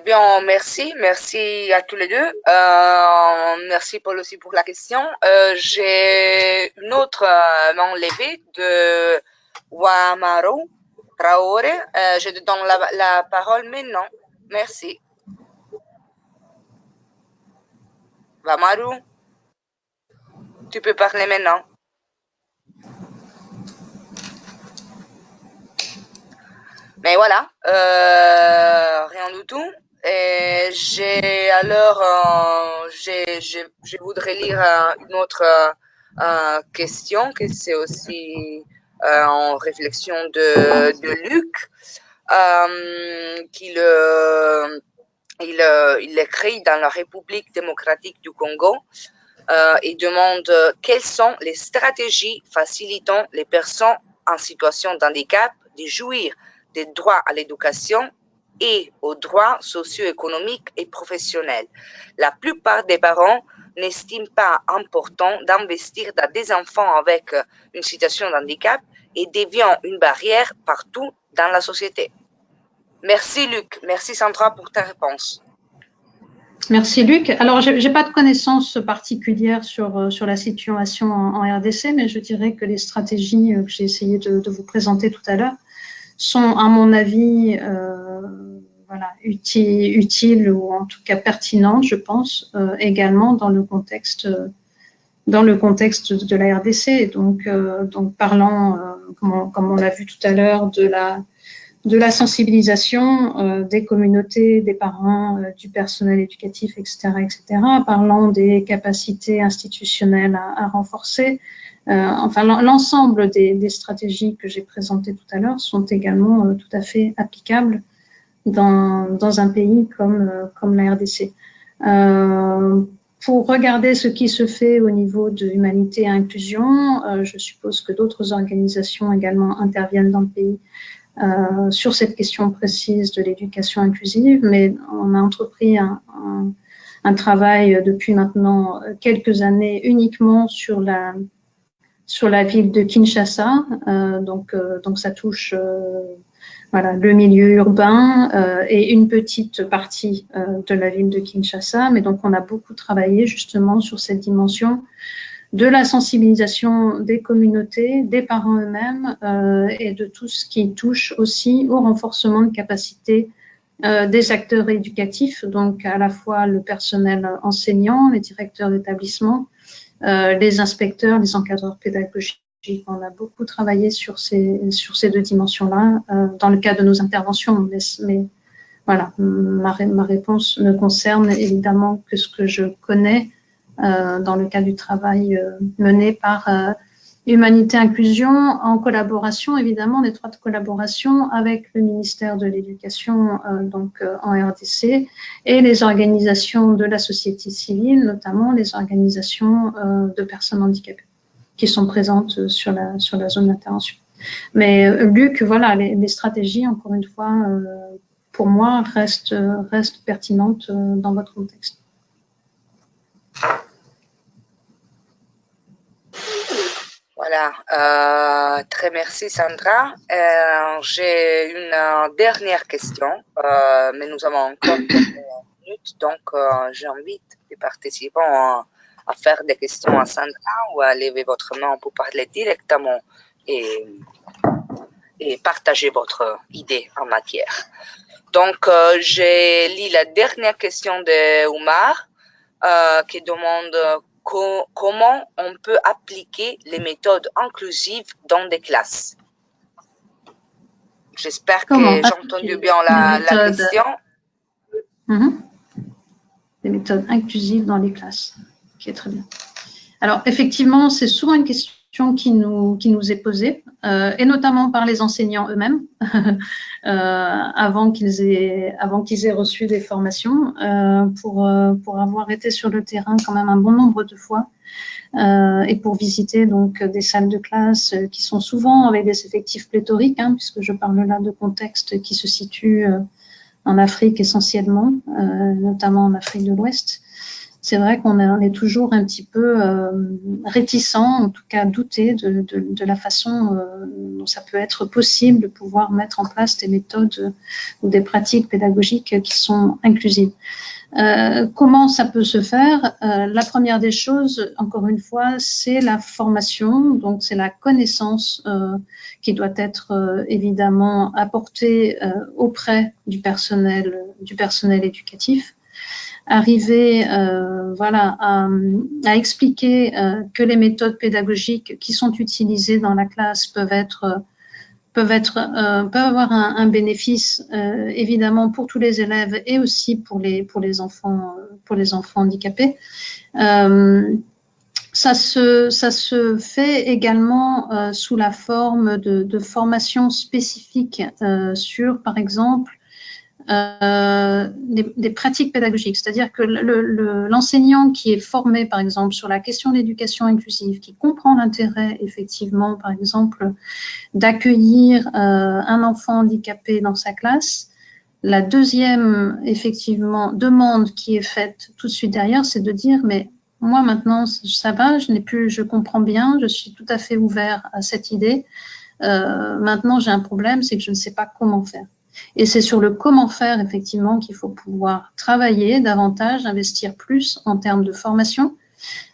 Speaker 1: Bien, merci à tous les deux. Merci Paul aussi pour la question. J'ai une autre main levée de Wamaru Traoré. Je te donne la parole maintenant. Merci. Wamaru, tu peux parler maintenant. Mais voilà, rien du tout. Et je voudrais lire une autre question, que c'est aussi en réflexion de Luc, il écrit dans la République démocratique du Congo. Il demande quelles sont les stratégies facilitant les personnes en situation de handicap de jouir des droits à l'éducation et aux droits socio-économiques et professionnels. La plupart des parents n'estiment pas important d'investir dans des enfants avec une situation de handicap et devient une barrière partout dans la société. Merci Luc, merci Sandra pour ta réponse.
Speaker 2: Merci Luc. Alors, je n'ai pas de connaissances particulières sur la situation en RDC, mais je dirais que les stratégies que j'ai essayé de vous présenter tout à l'heure sont, à mon avis, voilà, utiles ou en tout cas pertinentes, je pense, également dans le contexte de la RDC. Donc parlant, comme on l'a vu tout à l'heure, de la sensibilisation des communautés, des parents, du personnel éducatif, etc., parlant des capacités institutionnelles à renforcer. Enfin, l'ensemble des stratégies que j'ai présentées tout à l'heure sont également tout à fait applicables dans un pays comme la RDC. Pour regarder ce qui se fait au niveau de humanité et inclusion, je suppose que d'autres organisations également interviennent dans le pays sur cette question précise de l'éducation inclusive, mais on a entrepris un travail depuis maintenant quelques années uniquement sur la ville de Kinshasa, donc ça touche voilà, le milieu urbain et une petite partie de la ville de Kinshasa, mais donc on a beaucoup travaillé justement sur cette dimension de la sensibilisation des communautés, des parents eux-mêmes et de tout ce qui touche aussi au renforcement de capacités des acteurs éducatifs, donc à la fois le personnel enseignant, les directeurs d'établissement, les inspecteurs, les encadreurs pédagogiques. On a beaucoup travaillé sur ces deux dimensions-là dans le cadre de nos interventions, mais voilà, ma réponse ne concerne évidemment que ce que je connais dans le cadre du travail mené par Humanité Inclusion, en collaboration, évidemment, en étroite collaboration avec le ministère de l'Éducation en RDC et les organisations de la société civile, notamment les organisations de personnes handicapées qui sont présentes sur la zone d'intervention. Mais Luc, voilà, les stratégies, encore une fois, pour moi, restent pertinentes dans votre contexte.
Speaker 1: Voilà, très merci Sandra. J'ai une dernière question, mais nous avons encore quelques minutes, donc j'invite les participants à faire des questions à Sandra ou à lever votre main pour parler directement et et partager votre idée en matière. Donc, j'ai lu la dernière question de Oumar qui demande comment on peut appliquer les méthodes inclusives dans des classes. J'espère que j'ai entendu bien la question.
Speaker 2: Des méthodes inclusives dans les classes. Ok, très bien. Alors, effectivement, c'est souvent une question qui nous est posée, et notamment par les enseignants eux-mêmes, avant qu'ils aient reçu des formations, pour avoir été sur le terrain quand même un bon nombre de fois, et pour visiter donc des salles de classe qui sont souvent avec des effectifs pléthoriques, puisque je parle là de contextes qui se situent en Afrique essentiellement, notamment en Afrique de l'Ouest. C'est vrai qu'on est toujours un petit peu réticent, en tout cas douté de la façon dont ça peut être possible de pouvoir mettre en place des méthodes ou des pratiques pédagogiques qui sont inclusives. Comment ça peut se faire? La première des choses, encore une fois, c'est la formation, donc c'est la connaissance qui doit être évidemment apportée auprès du personnel éducatif. Arriver à expliquer que les méthodes pédagogiques qui sont utilisées dans la classe peuvent avoir un bénéfice évidemment pour tous les élèves et aussi pour les enfants handicapés. Ça se fait également sous la forme de formations spécifiques sur, par exemple, des pratiques pédagogiques, c'est-à-dire que l'enseignant qui est formé, par exemple, sur la question de l'éducation inclusive, qui comprend l'intérêt, effectivement, par exemple, d'accueillir un enfant handicapé dans sa classe, la deuxième, effectivement, demande qui est faite tout de suite derrière, c'est de dire, mais moi, maintenant, ça va, je comprends bien, je suis tout à fait ouvert à cette idée. Maintenant, j'ai un problème, c'est que je ne sais pas comment faire. Et c'est sur le comment faire, effectivement, qu'il faut pouvoir travailler davantage, investir plus en termes de formation.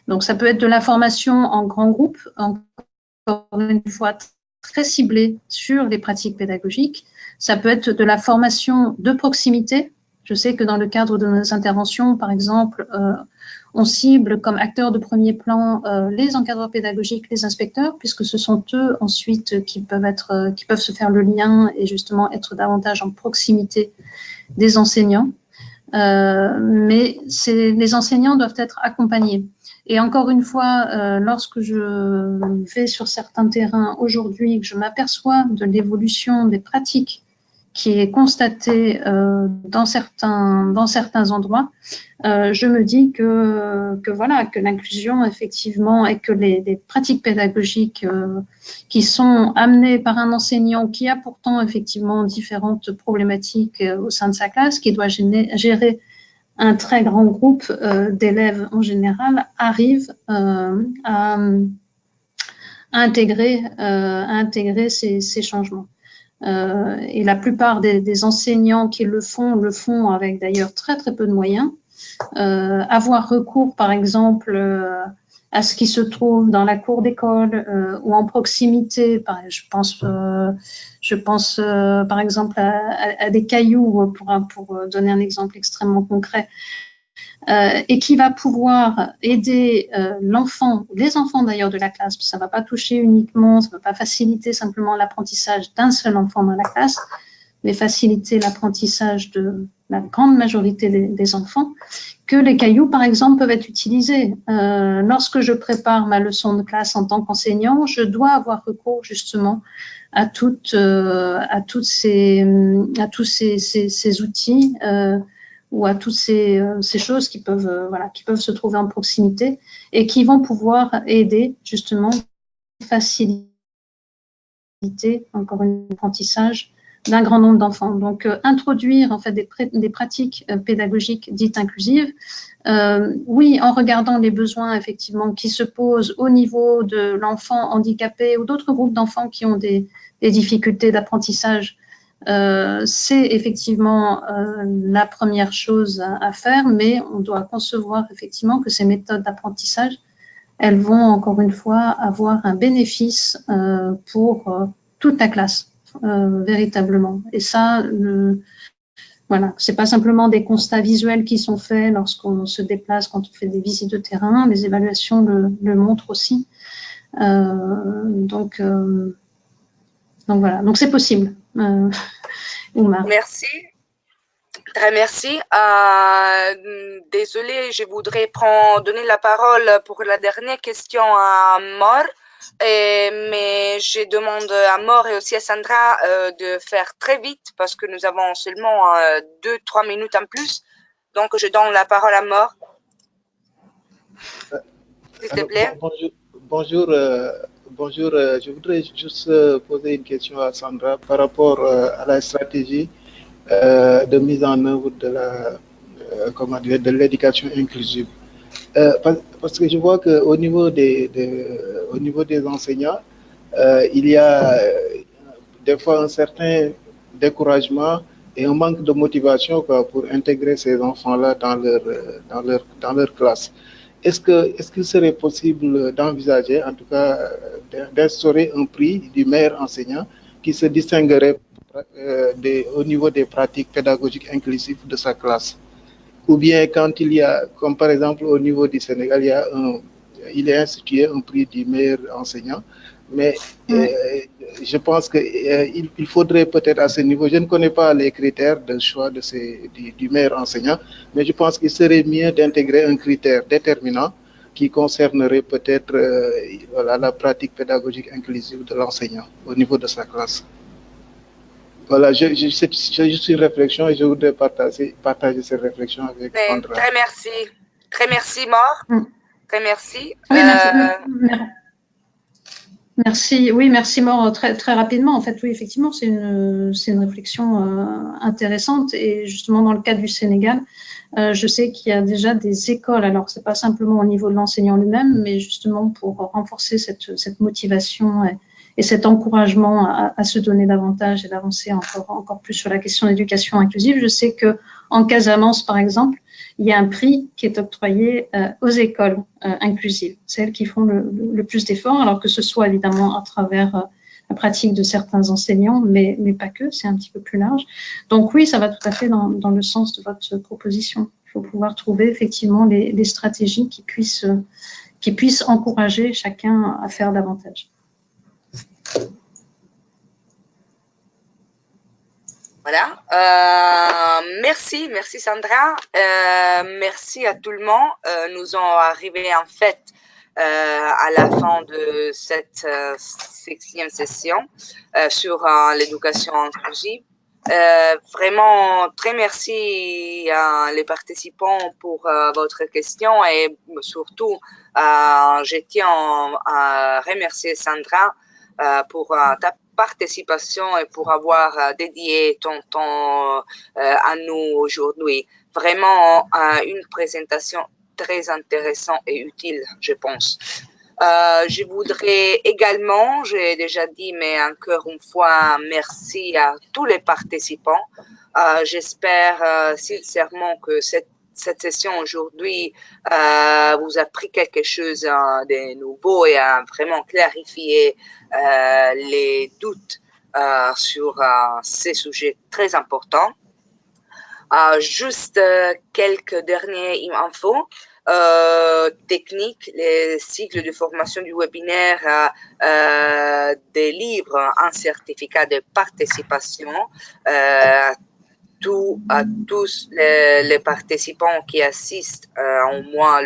Speaker 2: Donc, ça peut être de la formation en grand groupe, encore une fois, très ciblée sur les pratiques pédagogiques. Ça peut être de la formation de proximité. Je sais que dans le cadre de nos interventions, par exemple, on cible comme acteurs de premier plan les encadreurs pédagogiques, les inspecteurs, puisque ce sont eux ensuite qui peuvent se faire le lien et justement être davantage en proximité des enseignants. Mais les enseignants doivent être accompagnés. Et encore une fois, lorsque je vais sur certains terrains aujourd'hui, que je m'aperçois de l'évolution des pratiques qui est constatée dans certains endroits, je me dis que l'inclusion, effectivement, et que les pratiques pédagogiques qui sont amenées par un enseignant qui a pourtant, effectivement, différentes problématiques au sein de sa classe, qui doit gérer un très grand groupe d'élèves en général, arrivent à intégrer ces changements. Et la plupart des enseignants qui le font avec d'ailleurs très très peu de moyens. Avoir recours par exemple à ce qui se trouve dans la cour d'école ou en proximité, je pense par exemple à des cailloux pour donner un exemple extrêmement concret, et qui va pouvoir aider l'enfant, les enfants d'ailleurs de la classe, ça ne va pas toucher uniquement, ça ne va pas faciliter simplement l'apprentissage d'un seul enfant dans la classe, mais faciliter l'apprentissage de la grande majorité des enfants, que les cailloux, par exemple, peuvent être utilisés. Lorsque je prépare ma leçon de classe en tant qu'enseignant, je dois avoir recours justement à tous ces outils ou à toutes ces choses qui peuvent se trouver en proximité et qui vont pouvoir aider justement, faciliter encore un apprentissage d'un grand nombre d'enfants. Donc, introduire en fait des pratiques pédagogiques dites inclusives, oui, en regardant les besoins effectivement qui se posent au niveau de l'enfant handicapé ou d'autres groupes d'enfants qui ont des difficultés d'apprentissage, c'est effectivement la première chose à faire, mais on doit concevoir effectivement que ces méthodes d'apprentissage, elles vont encore une fois avoir un bénéfice pour toute la classe. véritablement. Et ça, voilà, c'est pas simplement des constats visuels qui sont faits lorsqu'on se déplace, quand on fait des visites de terrain, les évaluations le montrent aussi. Donc voilà, donc c'est possible. Oumar.
Speaker 1: Merci. Très merci. Désolée, je voudrais donner la parole pour la dernière question à Mor, mais je demande à Mor et aussi à Sandra de faire très vite parce que nous avons seulement 2-3 minutes en plus. Donc, je donne la parole à Mor. S'il te plaît.
Speaker 5: Bonjour. Je voudrais juste poser une question à Sandra par rapport à la stratégie de mise en œuvre de l'éducation inclusive. Parce que je vois qu'au niveau des enseignants, il y a des fois un certain découragement et un manque de motivation pour intégrer ces enfants-là dans leur classe. Est-ce qu'il serait possible d'envisager, en tout cas, d'instaurer un prix du meilleur enseignant qui se distinguerait au niveau des pratiques pédagogiques inclusives de sa classe? Ou bien quand il y a, comme par exemple au niveau du Sénégal, il est institué un prix du meilleur enseignant, mais je pense qu'il faudrait peut-être à ce niveau, je ne connais pas les critères de choix du meilleur enseignant, mais je pense qu'il serait mieux d'intégrer un critère déterminant qui concernerait peut-être la pratique pédagogique inclusive de l'enseignant au niveau de sa classe. Voilà, j'ai juste une réflexion et je voudrais partager cette réflexion avec Sandra.
Speaker 1: Très merci. Très merci, Mor. Très merci.
Speaker 2: Oui, merci. Oui, merci, Mor. Très, très rapidement, en fait, oui, effectivement, c'est une réflexion intéressante. Et justement, dans le cas du Sénégal, je sais qu'il y a déjà des écoles. Alors, c'est pas simplement au niveau de l'enseignant lui-même, mais justement pour renforcer cette motivation et cet encouragement à se donner davantage et d'avancer encore plus sur la question d'éducation inclusive. Je sais que en Casamance, par exemple, il y a un prix qui est octroyé aux écoles inclusives, celles qui font le plus d'efforts, alors que ce soit évidemment à travers la pratique de certains enseignants, mais pas que, c'est un petit peu plus large. Donc oui, ça va tout à fait dans le sens de votre proposition. Il faut pouvoir trouver effectivement les stratégies qui puissent encourager chacun à faire davantage.
Speaker 1: Voilà. Merci Sandra. Merci à tout le monde. Nous sommes arrivés en fait à la fin de cette 6e session sur l'éducation inclusive. Vraiment, très merci à les participants pour votre question et surtout, je tiens à remercier Sandra pour ta participation et pour avoir dédié ton temps à nous aujourd'hui. Vraiment une présentation très intéressante et utile, je pense. Je voudrais également, j'ai déjà dit, mais encore une fois, merci à tous les participants. J'espère sincèrement que cette session aujourd'hui vous a pris quelque chose de nouveau et a vraiment clarifié les doutes sur ces sujets très importants. Juste quelques dernières infos. Techniques, les cycles de formation du webinaire délivrent un certificat de participation à tous les participants qui assistent au moins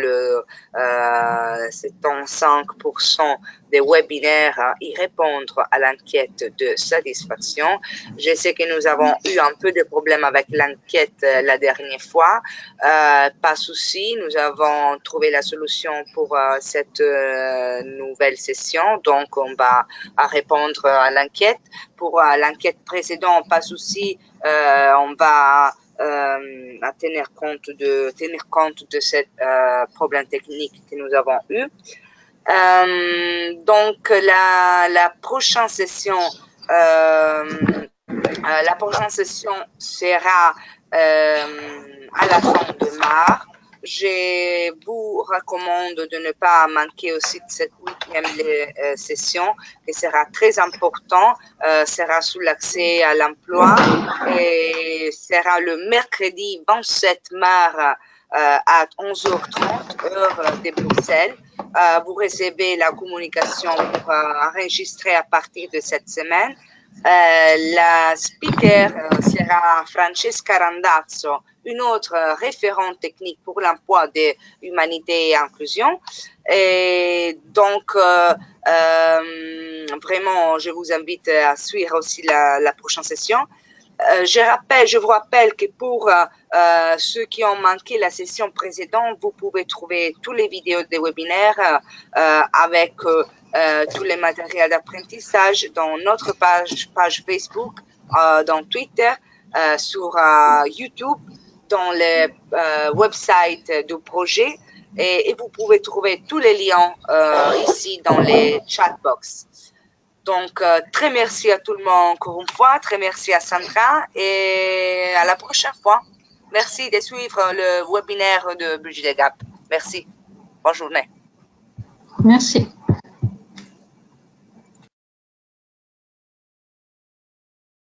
Speaker 1: 75% des webinaires y répondre à l'enquête de satisfaction. Je sais que nous avons eu un peu de problèmes avec l'enquête la dernière fois. Pas de souci, nous avons trouvé la solution pour cette nouvelle session. Donc, on va répondre à l'enquête. Pour l'enquête précédente, pas de souci, on va tenir compte de ce problème technique que nous avons eu. Donc, la prochaine session sera à la fin de mars. je vous recommande de ne pas manquer aussi cette 8e session qui sera très important, sera sur l'accès à l'emploi et sera le mercredi 27 mars à 11h30 heure de Bruxelles. Vous recevez la communication pour enregistrer à partir de cette semaine. La speaker sera Francesca Randazzo, une autre référente technique pour l'emploi de humanité et inclusion. Et donc, vraiment, je vous invite à suivre aussi la prochaine session. Je vous rappelle que pour ceux qui ont manqué la session précédente, vous pouvez trouver toutes les vidéos des webinaires avec tous les matériels d'apprentissage dans notre page Facebook, dans Twitter, sur YouTube, dans le website du projet et vous pouvez trouver tous les liens ici dans les chat box. Donc, très merci à tout le monde encore une fois, très merci à Sandra et à la prochaine fois. Merci de suivre le webinaire de Bridge the Gap. Merci. Bonne journée.
Speaker 2: Merci.